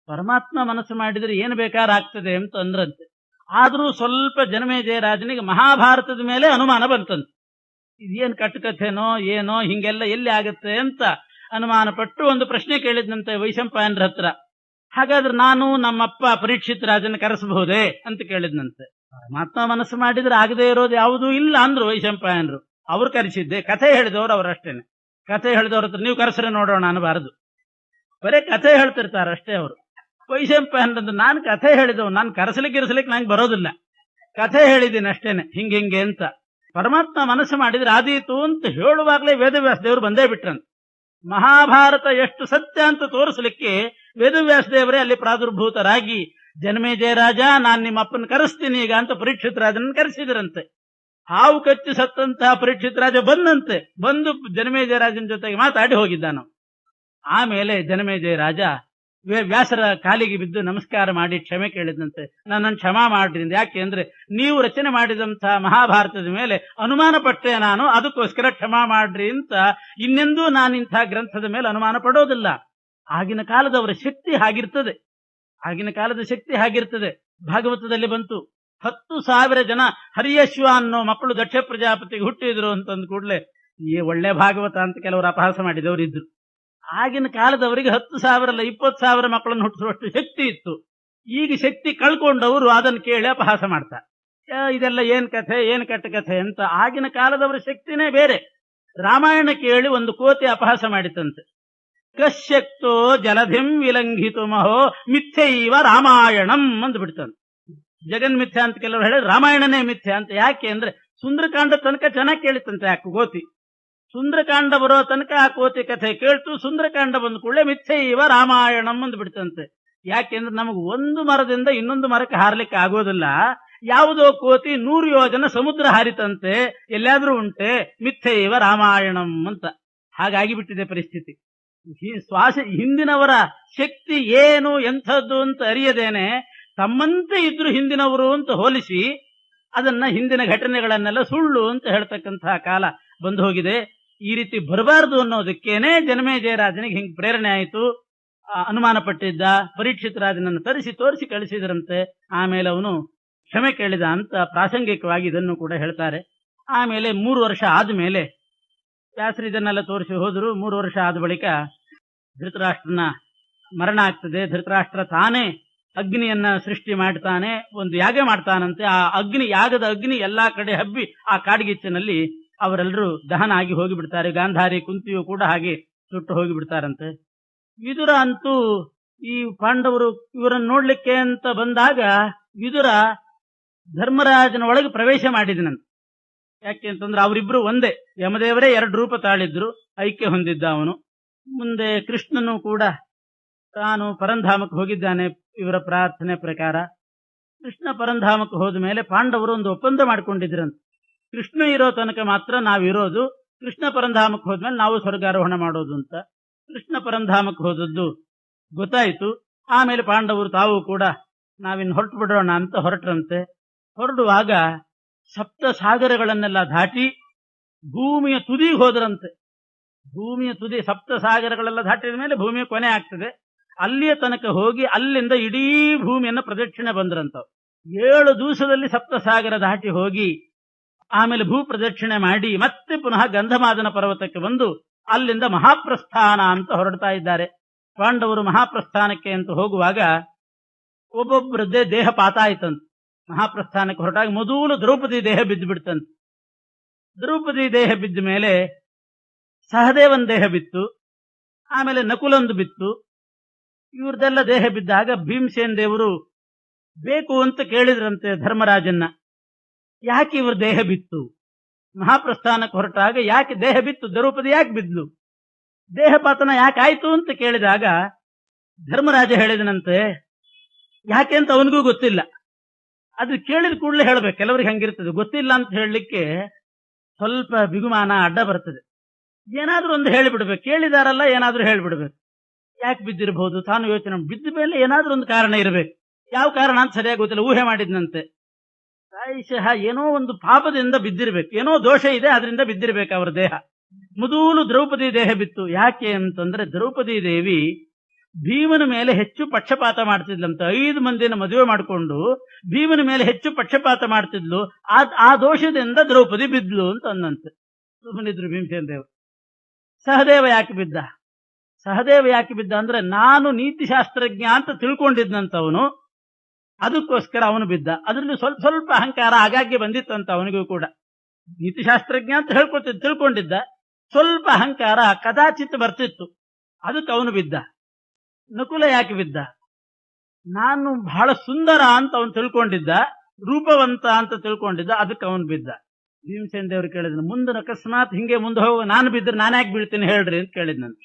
ಪರಮಾತ್ಮ ಮನಸ್ಸು ಮಾಡಿದ್ರೆ ಏನು ಬೇಕಾದ್ರೆ ಆಗ್ತದೆ ಅಂತ ಅಂದ್ರಂತೆ. ಆದ್ರೂ ಸ್ವಲ್ಪ ಜನಮೇಜಯ ರಾಜನಿಗೆ ಮಹಾಭಾರತದ ಮೇಲೆ ಅನುಮಾನ ಬಂತಂತೆ. ಇದೇನ್ ಕಟ್ಟುಕಥೆನೋ ಏನೋ, ಹಿಂಗೆಲ್ಲ ಎಲ್ಲಿ ಆಗತ್ತೆ ಅಂತ ಅನುಮಾನ ಪಟ್ಟು ಒಂದು ಪ್ರಶ್ನೆ ಕೇಳಿದ್ನಂತೆ ವೈಶಂಪಾಯನರ ಹತ್ರ. ಹಾಗಾದ್ರೆ ನಾನು ನಮ್ಮಪ್ಪ ಪರೀಕ್ಷಿತ್ ರಾಜನ ಕರೆಸಬಹುದೇ ಅಂತ ಕೇಳಿದ್ನಂತೆ. ಪರಮಾತ್ಮ ಮನಸ್ಸು ಮಾಡಿದ್ರೆ ಆಗದೆ ಇರೋದು ಯಾವುದೂ ಇಲ್ಲ ಅಂದ್ರು ವೈಶಂಪಾಯನರು. ಅವ್ರು ಕರೆಸಿದ್ದೆ, ಕಥೆ ಹೇಳಿದವರು ಅವರಷ್ಟೇನೆ. ಕಥೆ ಹೇಳಿದವ್ರ ಹತ್ರ ನೀವು ಕರೆಸ್ರೆ ನೋಡೋಣ ಅನ್ನಬಾರದು, ಬರೇ ಕಥೆ ಹೇಳ್ತಿರ್ತಾರಷ್ಟೇ ಅವರು. ವೈಶಂಪಾಯನರಂದ್ರೆ ನಾನು ಕಥೆ ಹೇಳಿದವು, ನಾನು ಕರೆಸಲಿಕ್ಕೆ ನಂಗೆ ಬರೋದಿಲ್ಲ, ಕಥೆ ಹೇಳಿದ್ದೀನಿ ಅಷ್ಟೇನೆ ಹಿಂಗೆ ಅಂತ. ಪರಮಾತ್ಮ ಮನಸ್ಸು ಮಾಡಿದ್ರೆ ಆದೀತು ಅಂತ ಹೇಳುವಾಗಲೇ ವೇದವ್ಯಾಸ ದೇವರು ಬಂದೇ ಬಿಟ್ರಂತೆ. ಮಹಾಭಾರತ ಎಷ್ಟು ಸತ್ಯ ಅಂತ ತೋರಿಸಲಿಕ್ಕೆ ವೇದವ್ಯಾಸ ದೇವರೇ ಅಲ್ಲಿ ಪ್ರಾದುರ್ಭೂತರಾಗಿ, ಜನಮೇಜಯ ರಾಜ ನಾನು ನಿಮ್ಮ ಅಪ್ಪನ ಕರೆಸ್ತೀನಿ ಈಗ ಅಂತ ಪರೀಕ್ಷಿತ್ ರಾಜನ ಕರೆಸಿದ್ರಂತೆ. ಹಾವು ಕಚ್ಚಿ ಸತ್ತಂತಹ ಪರೀಕ್ಷಿತ್ ರಾಜ ಬಂದಂತೆ, ಬಂದು ಜನಮೇಜಯ ರಾಜನ ಜೊತೆಗೆ ಮಾತಾಡಿ ಹೋಗಿದ್ದಾನು. ಆಮೇಲೆ ಜನಮೇಜಯ ರಾಜ ವ್ಯಾಸರ ಕಾಲಿಗೆ ಬಿದ್ದು ನಮಸ್ಕಾರ ಮಾಡಿ ಕ್ಷಮೆ ಕೇಳಿದಂತೆ, ನನ್ನನ್ನು ಕ್ಷಮಾ ಮಾಡ್ರಿ. ಯಾಕೆ ಅಂದ್ರೆ ನೀವು ರಚನೆ ಮಾಡಿದಂತಹ ಮಹಾಭಾರತದ ಮೇಲೆ ಅನುಮಾನ ಪಟ್ಟೆ ನಾನು, ಅದಕ್ಕೋಸ್ಕರ ಕ್ಷಮಾ ಮಾಡ್ರಿ ಅಂತ. ಇನ್ನೆಂದೂ ನಾನು ಇಂಥ ಗ್ರಂಥದ ಮೇಲೆ ಅನುಮಾನ ಪಡೋದಿಲ್ಲ. ಆಗಿನ ಕಾಲದವರ ಶಕ್ತಿ ಹಾಗಿರ್ತದೆ, ಆಗಿನ ಕಾಲದ ಶಕ್ತಿ ಹಾಗಿರ್ತದೆ. ಭಾಗವತದಲ್ಲಿ ಬಂತು 10,000 ಜನ ಹರಿಯಶ್ವ ಅನ್ನೋ ಮಕ್ಕಳು ದಕ್ಷ ಪ್ರಜಾಪತಿಗೆ ಹುಟ್ಟಿದ್ರು ಅಂತಂದ ಕೂಡಲೇ ಈ ಒಳ್ಳೆ ಭಾಗವತ ಅಂತ ಕೆಲವರು ಅಪಹಾಸ ಮಾಡಿದವರು ಇದ್ರು. ಆಗಿನ ಕಾಲದವರಿಗೆ 10,000 ಅಲ್ಲ 20,000 ಮಕ್ಕಳನ್ನು ಹುಟ್ಟಿಸುವಷ್ಟು ಶಕ್ತಿ ಇತ್ತು. ಈಗ ಶಕ್ತಿ ಕಳ್ಕೊಂಡವರು ಅದನ್ನು ಕೇಳಿ ಅಪಹಾಸ ಮಾಡ್ತಾರೆ. ಇದೆಲ್ಲ ಏನ್ ಕಥೆ, ಏನ್ ಕಟ್ಟಕಥೆ ಅಂತ. ಆಗಿನ ಕಾಲದವರ ಶಕ್ತಿನೇ ಬೇರೆ. ರಾಮಾಯಣ ಕೇಳಿ ಒಂದು ಕೋತಿ ಅಪಹಾಸ ಮಾಡಿತಂತೆ. ಕಶ್ಯಕ್ತೋ ಜಲಧಿಂ ವಿಲಂಘಿತು ಮಹೋ ಮಿಥ್ಯೈವ ರಾಮಾಯಣಂ ಅಂದ್ಬಿಡ್ತಾನೆ. ಜಗನ್ಮಿಥ್ಯ ಅಂತ ಕೆಲವರು ಹೇಳಿ, ರಾಮಾಯಣನೇ ಮಿಥ್ಯ ಅಂತ. ಯಾಕೆ ಅಂದ್ರೆ ಸುಂದರಕಾಂಡ ತನಕ ಚೆನ್ನಾಗಿ ಕೇಳಿತಂತೆ ಆ ಕೋತಿ. ಸುಂದರಕಾಂಡ ಬರೋ ತನಕ ಆ ಕೋತಿ ಕಥೆ ಕೇಳ್ತು. ಸುಂದರಕಾಂಡ ಬಂದ ಕೂಡಲೇ ಮಿಥ್ಯೈವ ರಾಮಾಯಣಂ ಅಂದ್ಬಿಡ್ತಂತೆ. ಯಾಕೆಂದ್ರೆ ನಮಗೆ ಒಂದು ಮರದಿಂದ ಇನ್ನೊಂದು ಮರಕ್ಕೆ ಹಾರ್ಲಿಕ್ಕೆ ಆಗೋದಿಲ್ಲ. ಯಾವುದೋ ಕೋತಿ 100 ಯೋಜನ ಸಮುದ್ರ ಹಾರಿತಂತೆ, ಎಲ್ಲಾದ್ರೂ ಉಂಟೆ ಮಿಥ್ಯೈವ ರಾಮಾಯಣಂ ಅಂತ. ಹಾಗಾಗಿ ಬಿಟ್ಟಿದೆ ಪರಿಸ್ಥಿತಿ. ಹಿಂದಿನವರ ಶಕ್ತಿ ಏನು ಎಂಥದ್ದು ಅಂತ ಅರಿಯದೇನೆ ತಮ್ಮಂತೆ ಇದ್ರು ಹಿಂದಿನವರು ಅಂತ ಹೋಲಿಸಿ ಅದನ್ನ ಹಿಂದಿನ ಘಟನೆಗಳನ್ನೆಲ್ಲ ಸುಳ್ಳು ಅಂತ ಹೇಳ್ತಕ್ಕಂತಹ ಕಾಲ ಬಂದು ಹೋಗಿದೆ. ಈ ರೀತಿ ಬರಬಾರದು ಅನ್ನೋದಕ್ಕೇನೆ ಜನಮೇಜಯ ರಾಜನಿಗೆ ಹಿಂಗ್ ಪ್ರೇರಣೆ ಆಯಿತು. ಅನುಮಾನ ಪಟ್ಟಿದ್ದ ಪರೀಕ್ಷಿತ್ ರಾಜನನ್ನು ತೋರಿಸಿ ಕಳಿಸಿದ್ರಂತೆ. ಆಮೇಲೆ ಅವನು ಕ್ಷಮೆ ಕೇಳಿದ ಅಂತ ಪ್ರಾಸಂಗಿಕವಾಗಿ ಇದನ್ನು ಕೂಡ ಹೇಳ್ತಾರೆ. ಆಮೇಲೆ 3 ವರ್ಷ ಆದ್ಮೇಲೆ ವ್ಯಾಸರು ಇದನ್ನೆಲ್ಲ ತೋರಿಸಿ ಹೋದ್ರು. 3 ವರ್ಷ ಆದ ಬಳಿಕ ಧೃತರಾಷ್ಟ್ರನ ಮರಣ ಆಗ್ತದೆ. ಧೃತರಾಷ್ಟ್ರ ತಾನೇ ಅಗ್ನಿಯನ್ನ ಸೃಷ್ಟಿ ಮಾಡ್ತಾನೆ, ಒಂದು ಯಾಗ ಮಾಡ್ತಾನಂತೆ. ಆ ಯಾಗದ ಅಗ್ನಿ ಎಲ್ಲಾ ಕಡೆ ಹಬ್ಬಿ ಆ ಕಾಡ್ಗಿಚ್ಚಿನಲ್ಲಿ ಅವರೆಲ್ಲರೂ ದಹನ ಆಗಿ ಹೋಗಿಬಿಡ್ತಾರೆ. ಗಾಂಧಾರಿ ಕುಂತಿಯು ಕೂಡ ಹಾಗೆ ಸುಟ್ಟು ಹೋಗಿಬಿಡ್ತಾರಂತೆ. ವಿದುರ ಅಂತೂ ಈ ಪಾಂಡವರು ಇವರನ್ನು ನೋಡ್ಲಿಕ್ಕೆ ಅಂತ ಬಂದಾಗ ವಿದುರ ಧರ್ಮರಾಜನ ಒಳಗೆ ಪ್ರವೇಶ ಮಾಡಿದನಂತೆ. ಯಾಕೆ ಅಂತಂದ್ರೆ ಅವರಿಬ್ರು ಒಂದೇ, ಯಮದೇವರೇ 2 ರೂಪ ತಾಳಿದ್ರು, ಐಕ್ಯ ಹೊಂದಿದ್ದ ಅವನು. ಮುಂದೆ ಕೃಷ್ಣನು ಕೂಡ ತಾನು ಪರಂಧಾಮಕ್ಕೆ ಹೋಗಿದ್ದಾನೆ ಇವರ ಪ್ರಾರ್ಥನೆ ಪ್ರಕಾರ. ಕೃಷ್ಣ ಪರಂಧಾಮಕ್ಕೆ ಹೋದ ಮೇಲೆ ಪಾಂಡವರು ಒಂದು ಒಪ್ಪಂದ ಮಾಡಿಕೊಂಡಿದ್ರಂತೆ, ಕೃಷ್ಣ ಇರೋ ತನಕ ಮಾತ್ರ ನಾವಿರೋದು, ಕೃಷ್ಣ ಪರಂಧಾಮಕ್ಕೆ ಹೋದ್ಮೇಲೆ ನಾವು ಸ್ವರ್ಗಾರೋಹಣ ಮಾಡೋದು ಅಂತ. ಕೃಷ್ಣ ಪರಂಧಾಮಕ್ಕೆ ಹೋದದ್ದು ಗೊತ್ತಾಯಿತು. ಆಮೇಲೆ ಪಾಂಡವರು ತಾವು ಕೂಡ ನಾವಿನ್ನು ಹೊರಟು ಬಿಡೋಣ ಅಂತ ಹೊರಟ್ರಂತೆ. ಹೊರಡುವಾಗ 7 ಸಾಗರಗಳನ್ನೆಲ್ಲ ದಾಟಿ ಭೂಮಿಯ ತುದಿಗೆ ಹೋದ್ರಂತೆ. ಭೂಮಿಯ ತುದಿ 7 ಸಾಗರಗಳೆಲ್ಲ ದಾಟಿದ ಮೇಲೆ ಭೂಮಿಯ ಕೊನೆ ಆಗ್ತದೆ. ಅಲ್ಲಿಯ ತನಕ ಹೋಗಿ ಅಲ್ಲಿಂದ ಇಡೀ ಭೂಮಿಯನ್ನು ಪ್ರದಕ್ಷಿಣೆ ಬಂದ್ರಂತ. 7 ದಿವಸದಲ್ಲಿ 7 ಸಾಗರ ದಾಟಿ ಹೋಗಿ ಆಮೇಲೆ ಭೂ ಪ್ರದಕ್ಷಿಣೆ ಮಾಡಿ ಮತ್ತೆ ಪುನಃ ಗಂಧಮಾದನ ಪರ್ವತಕ್ಕೆ ಬಂದು ಅಲ್ಲಿಂದ ಮಹಾಪ್ರಸ್ಥಾನ ಅಂತ ಹೊರಡ್ತಾ ಇದ್ದಾರೆ. ಪಾಂಡವರು ಮಹಾಪ್ರಸ್ಥಾನಕ್ಕೆ ಅಂತ ಹೋಗುವಾಗ ಒಬ್ಬೊಬ್ಬರದ್ದೇ ದೇಹ ಪಾತ ಆಯ್ತಂತೆ. ಮಹಾಪ್ರಸ್ಥಾನಕ್ಕೆ ಹೊರಟಾಗ ಮೊದಲು ದ್ರೌಪದಿ ದೇಹ ಬಿದ್ದು ಬಿಡ್ತಂತೆ. ದ್ರೌಪದಿ ದೇಹ ಬಿದ್ದ ಮೇಲೆ ಸಹದೇವನ್ ದೇಹ ಬಿತ್ತು, ಆಮೇಲೆ ನಕುಲಂದು ಬಿತ್ತು. ಇವ್ರದೆಲ್ಲ ದೇಹ ಬಿದ್ದಾಗ ಭೀಮಸೇನ್ ದೇವರು ಬೇಕು ಅಂತ ಕೇಳಿದ್ರಂತೆ ಧರ್ಮರಾಜನ್ನ, ಯಾಕೆ ಇವ್ರ ದೇಹ ಬಿತ್ತು? ಮಹಾಪ್ರಸ್ಥಾನಕ್ಕೆ ಹೊರಟಾಗ ಯಾಕೆ ದೇಹ ಬಿತ್ತು, ದ್ರೌಪದಿ ಯಾಕೆ ಬಿದ್ಲು, ದೇಹಪಾತನ ಯಾಕಾಯ್ತು ಅಂತ ಕೇಳಿದಾಗ ಧರ್ಮರಾಜ ಹೇಳಿದನಂತೆ, ಯಾಕೆ ಅಂತ ಅವನಿಗೂ ಗೊತ್ತಿಲ್ಲ. ಅದು ಕೇಳಿದ ಕೂಡಲೇ ಹೇಳ್ಬೇಕು. ಕೆಲವರಿಗೆ ಹಂಗಿರ್ತದೆ, ಗೊತ್ತಿಲ್ಲ ಅಂತ ಹೇಳಲಿಕ್ಕೆ ಸ್ವಲ್ಪ ಬಿಗುಮಾನ ಅಡ್ಡ ಬರ್ತದೆ. ಏನಾದ್ರೂ ಒಂದು ಹೇಳಿಬಿಡ್ಬೇಕು, ಕೇಳಿದಾರಲ್ಲ ಏನಾದ್ರೂ ಹೇಳಿಬಿಡ್ಬೇಕು. ಯಾಕೆ ಬಿದ್ದಿರಬಹುದು, ತಾನು ಯೋಚನೆ ಬಿದ್ದ ಮೇಲೆ ಏನಾದ್ರೂ ಒಂದು ಕಾರಣ ಇರಬೇಕು. ಯಾವ ಕಾರಣ ಅಂತ ಸರಿಯಾಗಿ ಗೊತ್ತಿಲ್ಲ, ಊಹೆ ಮಾಡಿದ್ನಂತೆ. ಪ್ರಾಯಶಃ ಏನೋ ಒಂದು ಪಾಪದಿಂದ ಬಿದ್ದಿರ್ಬೇಕು, ಏನೋ ದೋಷ ಇದೆ, ಅದರಿಂದ ಬಿದ್ದಿರ್ಬೇಕು ಅವರ ದೇಹ. ಮೊದಲು ದ್ರೌಪದಿ ದೇಹ ಬಿತ್ತು. ಯಾಕೆ ಅಂತಂದ್ರೆ ದ್ರೌಪದಿ ದೇವಿ ಭೀಮನ ಮೇಲೆ ಹೆಚ್ಚು ಪಕ್ಷಪಾತ ಮಾಡ್ತಿದ್ಲಂತ. 5 ಮಂದಿನ ಮದುವೆ ಮಾಡಿಕೊಂಡು ಭೀಮನ ಮೇಲೆ ಹೆಚ್ಚು ಪಕ್ಷಪಾತ ಮಾಡ್ತಿದ್ಲು. ಆ ದೋಷದಿಂದ ದ್ರೌಪದಿ ಬಿದ್ಲು ಅಂತ ಅಂದಂತೆ. ಸುಮ್ಮನಿದ್ರು ಭೀಮಸೇನ ದೇವರು. ಸಹದೇವ ಯಾಕೆ ಬಿದ್ದ? ಸಹದೇವ ಯಾಕೆ ಬಿದ್ದ ಅಂದ್ರೆ ನಾನು ನೀತಿಶಾಸ್ತ್ರಜ್ಞ ಅಂತ ತಿಳ್ಕೊಂಡಿದ್ನಂತವನು, ಅದಕ್ಕೋಸ್ಕರ ಅವನು ಬಿದ್ದ. ಅದರಲ್ಲಿ ಸ್ವಲ್ಪ ಸ್ವಲ್ಪ ಅಹಂಕಾರ ಆಗಾಗ್ಗೆ ಬಂದಿತ್ತಂತ ಅವನಿಗೂ ಕೂಡ. ನೀತಿಶಾಸ್ತ್ರಜ್ಞ ಅಂತ ತಿಳ್ಕೊಂಡಿದ್ದ, ಸ್ವಲ್ಪ ಅಹಂಕಾರ ಕದಾಚಿತ್ ಬರ್ತಿತ್ತು, ಅದಕ್ಕೆ ಅವನು ಬಿದ್ದ. ನಕುಲ ಯಾಕೆ ಬಿದ್ದ? ನಾನು ಬಹಳ ಸುಂದರ ಅಂತ ಅವನು ತಿಳ್ಕೊಂಡಿದ್ದ, ರೂಪವಂತ ಅಂತ ತಿಳ್ಕೊಂಡಿದ್ದ, ಅದಕ್ಕೆ ಅವನು ಬಿದ್ದ. ಭೀಮಸೇನ ದೇವರು ಕೇಳಿದ್ನು, ಮುಂದೆ ಅಕಸ್ಮಾತ್ ಹಿಂಗೆ ಮುಂದೆ ಹೋಗುವ ನಾನು ಬಿದ್ದರೆ ನಾನು ಯಾಕೆ ಬೀಳ್ತೀನಿ ಹೇಳ್ರಿ ಅಂತ ಕೇಳಿದ್ನಂತ.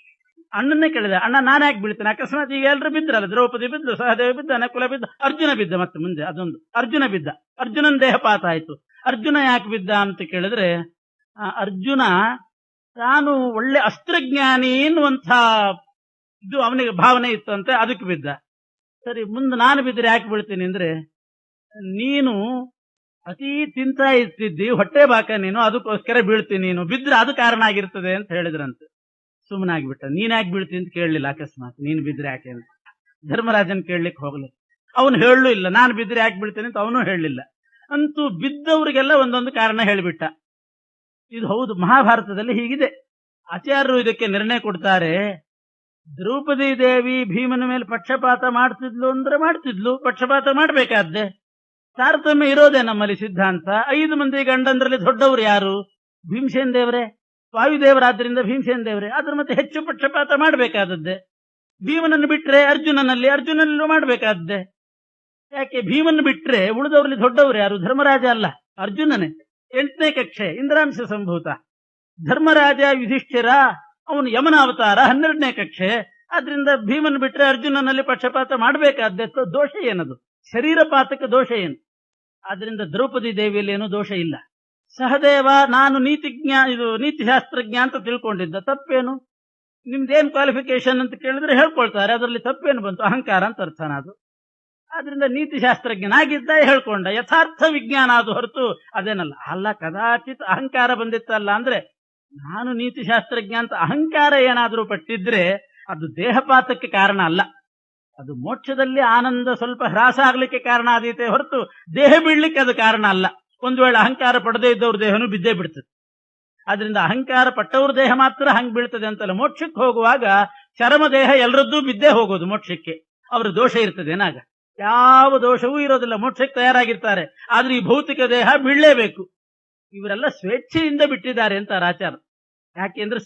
ಅಣ್ಣನ್ನೇ ಕೇಳಿದ, ಅಣ್ಣ ನಾನು ಯಾಕೆ ಬೀಳ್ತೀನಿ, ಅಕಸ್ಮಾತ್ ಈಗ ಎಲ್ಲರೂ ಬಿದ್ರಲ್ಲ, ದ್ರೌಪದಿ ಬಿದ್ದು, ಸಹದೇವ ಬಿದ್ದ, ನಕುಲ ಬಿದ್ದ, ಅರ್ಜುನ ಬಿದ್ದ, ಮತ್ತೆ ಮುಂದೆ ಅದೊಂದು ಅರ್ಜುನ ಬಿದ್ದ. ಅರ್ಜುನನ ದೇಹಪಾತ ಆಯ್ತು. ಅರ್ಜುನ ಯಾಕೆ ಬಿದ್ದ ಅಂತ ಕೇಳಿದ್ರೆ, ಅರ್ಜುನ ತಾನು ಒಳ್ಳೆ ಅಸ್ತ್ರಜ್ಞಾನಿ ಎನ್ನುವಂಥ ಇದು ಅವನಿಗೆ ಭಾವನೆ ಇತ್ತಂತೆ, ಅದಕ್ಕೆ ಬಿದ್ದ. ಸರಿ, ಮುಂದೆ ನಾನು ಬಿದ್ದರೆ ಯಾಕೆ ಬೀಳ್ತೀನಿ ಅಂದ್ರೆ, ನೀನು ಅತೀ ತಿಂತಾ ಇರ್ತಿದ್ದಿ, ಹೊಟ್ಟೆ ಬಾಕ ನೀನು, ಅದಕ್ಕೋಸ್ಕರ ಬೀಳ್ತೀನಿ, ನೀನು ಬಿದ್ರೆ ಅದು ಕಾರಣ ಆಗಿರ್ತದೆ ಅಂತ ಹೇಳಿದ್ರಂತೆ. ಸುಮ್ಮನಾಗ್ಬಿಟ್ಟ. ನೀನ್ ಯಾಕೆ ಬೀಳ್ತೀನಿ ಅಂತ ಕೇಳಲಿಲ್ಲ. ಅಕಸ್ಮಾತ್ ನೀನು ಬಿದ್ರೆ ಯಾಕೆ ಅಂತ ಧರ್ಮರಾಜನ್ ಕೇಳಲಿಕ್ಕೆ ಹೋಗ್ಲಿ. ಅವನು ಹೇಳಲೂ ಇಲ್ಲ, ನಾನು ಬಿದ್ರೆ ಯಾಕೆ ಬೀಳ್ತೀನಿ ಅಂತ ಅವನು ಹೇಳಲಿಲ್ಲ. ಅಂತೂ ಬಿದ್ದವರಿಗೆಲ್ಲ ಒಂದೊಂದು ಕಾರಣ ಹೇಳಿಬಿಟ್ಟ. ಇದು ಹೌದು, ಮಹಾಭಾರತದಲ್ಲಿ ಹೀಗಿದೆ. ಆಚಾರ್ಯರು ಇದಕ್ಕೆ ನಿರ್ಣಯ ಕೊಡ್ತಾರೆ. ದ್ರೌಪದಿ ದೇವಿ ಭೀಮನ ಮೇಲೆ ಪಕ್ಷಪಾತ ಮಾಡ್ತಿದ್ಲು ಅಂದ್ರೆ ಮಾಡ್ತಿದ್ಲು, ಪಕ್ಷಪಾತ ಮಾಡ್ಬೇಕಾದ್ದೆ. ತಾರತಮ್ಯ ಇರೋದೇ ನಮ್ಮಲ್ಲಿ ಸಿದ್ಧಾಂತ. 5 ಮಂದಿ ಗಂಡಂದ್ರಲ್ಲಿ ದೊಡ್ಡವರು ಯಾರು? ಭೀಮಸೇನ ದೇವರೇ. ವಾಯುದೇವರಾದ್ರಿಂದ ಭೀಮಸೇನ ದೇವರೇ. ಆದ್ರೆ ಮತ್ತೆ ಹೆಚ್ಚು ಪಕ್ಷಪಾತ ಮಾಡಬೇಕಾದದ್ದೇ. ಭೀಮನನ್ನು ಬಿಟ್ರೆ ಅರ್ಜುನನಲ್ಲೂ ಮಾಡಬೇಕಾದ್ದೆ. ಯಾಕೆ ಭೀಮನ್ನು ಬಿಟ್ರೆ ಉಳಿದವರಲ್ಲಿ ದೊಡ್ಡವರು ಯಾರು? ಧರ್ಮರಾಜ ಅಲ್ಲ, ಅರ್ಜುನನೇ. 8ನೇ ಕಕ್ಷೆ, ಇಂದ್ರಾಂಶ ಸಂಭೂತ. ಧರ್ಮರಾಜ ಯುಧಿಷ್ಠಿರ, ಅವನು ಯಮನ ಅವತಾರ, 12ನೇ ಕಕ್ಷೆ. ಆದ್ರಿಂದ ಭೀಮನ್ ಬಿಟ್ರೆ ಅರ್ಜುನನಲ್ಲಿ ಪಕ್ಷಪಾತ ಮಾಡಬೇಕಾದ್ದೆ. ದೋಷ ಏನದು? ಶರೀರ ಪಾತಕ ದೋಷ ಏನು? ಆದ್ರಿಂದ ದ್ರೌಪದಿ ದೇವಿಯಲ್ಲಿ ಏನೂ ದೋಷ ಇಲ್ಲ. ಸಹದೇವ ನಾನು ನೀತಿಶಾಸ್ತ್ರಜ್ಞ ಅಂತ ತಿಳ್ಕೊಂಡಿದ್ದ, ತಪ್ಪೇನು? ನಿಮ್ದೇನ್ ಕ್ವಾಲಿಫಿಕೇಶನ್ ಅಂತ ಕೇಳಿದ್ರೆ ಹೇಳ್ಕೊಳ್ತಾರೆ, ಅದರಲ್ಲಿ ತಪ್ಪೇನು ಬಂತು? ಅಹಂಕಾರ ಅಂತ ಅರ್ಥನ ಅದು. ಆದ್ರಿಂದ ನೀತಿಶಾಸ್ತ್ರಜ್ಞನಾಗಿದ್ದ ಹೇಳ್ಕೊಂಡ, ಯಥಾರ್ಥ ವಿಜ್ಞಾನ ಅದು ಹೊರತು ಅದೇನಲ್ಲ. ಅಲ್ಲ, ಕದಾಚಿತ್ ಅಹಂಕಾರ ಬಂದಿತ್ತಲ್ಲ ಅಂದ್ರೆ, ನಾನು ನೀತಿಶಾಸ್ತ್ರಜ್ಞ ಅಂತ ಅಹಂಕಾರ ಏನಾದರೂ ಪಟ್ಟಿದ್ರೆ ಅದು ದೇಹಪಾತಕ್ಕೆ ಕಾರಣ ಅಲ್ಲ, ಅದು ಮೋಕ್ಷದಲ್ಲಿ ಆನಂದ ಸ್ವಲ್ಪ ಹ್ರಾಸ ಆಗ್ಲಿಕ್ಕೆ ಕಾರಣ ಆದೀತೆ ಹೊರತು ದೇಹ ಬೀಳ್ಲಿಕ್ಕೆ ಅದು ಕಾರಣ ಅಲ್ಲ. ಒಂದು ವೇಳೆ ಅಹಂಕಾರ ಪಡೆದೇ ಇದ್ದವ್ರ ದೇಹನೂ ಬಿದ್ದೇ ಬಿಡ್ತದೆ. ಆದ್ರಿಂದ ಅಹಂಕಾರ ಪಟ್ಟವ್ರ ದೇಹ ಮಾತ್ರ ಹಂಗ್ ಬೀಳ್ತದೆ ಅಂತಲ್ಲ. ಮೋಕ್ಷಕ್ಕೆ ಹೋಗುವಾಗ ಚರಮ ದೇಹ ಎಲ್ಲರದ್ದೂ ಬಿದ್ದೇ ಹೋಗೋದು ಮೋಕ್ಷಕ್ಕೆ. ಅವ್ರ ದೋಷ ಇರ್ತದೆ ಏನಾಗ, ಯಾವ ದೋಷವೂ ಇರೋದಿಲ್ಲ, ಮೋಕ್ಷಕ್ಕೆ ತಯಾರಾಗಿರ್ತಾರೆ. ಆದ್ರೆ ಈ ಭೌತಿಕ ದೇಹ ಬೀಳಲೇಬೇಕು. ಇವರೆಲ್ಲ ಸ್ವೇಚ್ಛೆಯಿಂದ ಬಿಟ್ಟಿದ್ದಾರೆ ಅಂತ ಆಚಾರ. ಯಾಕೆಂದ್ರೆ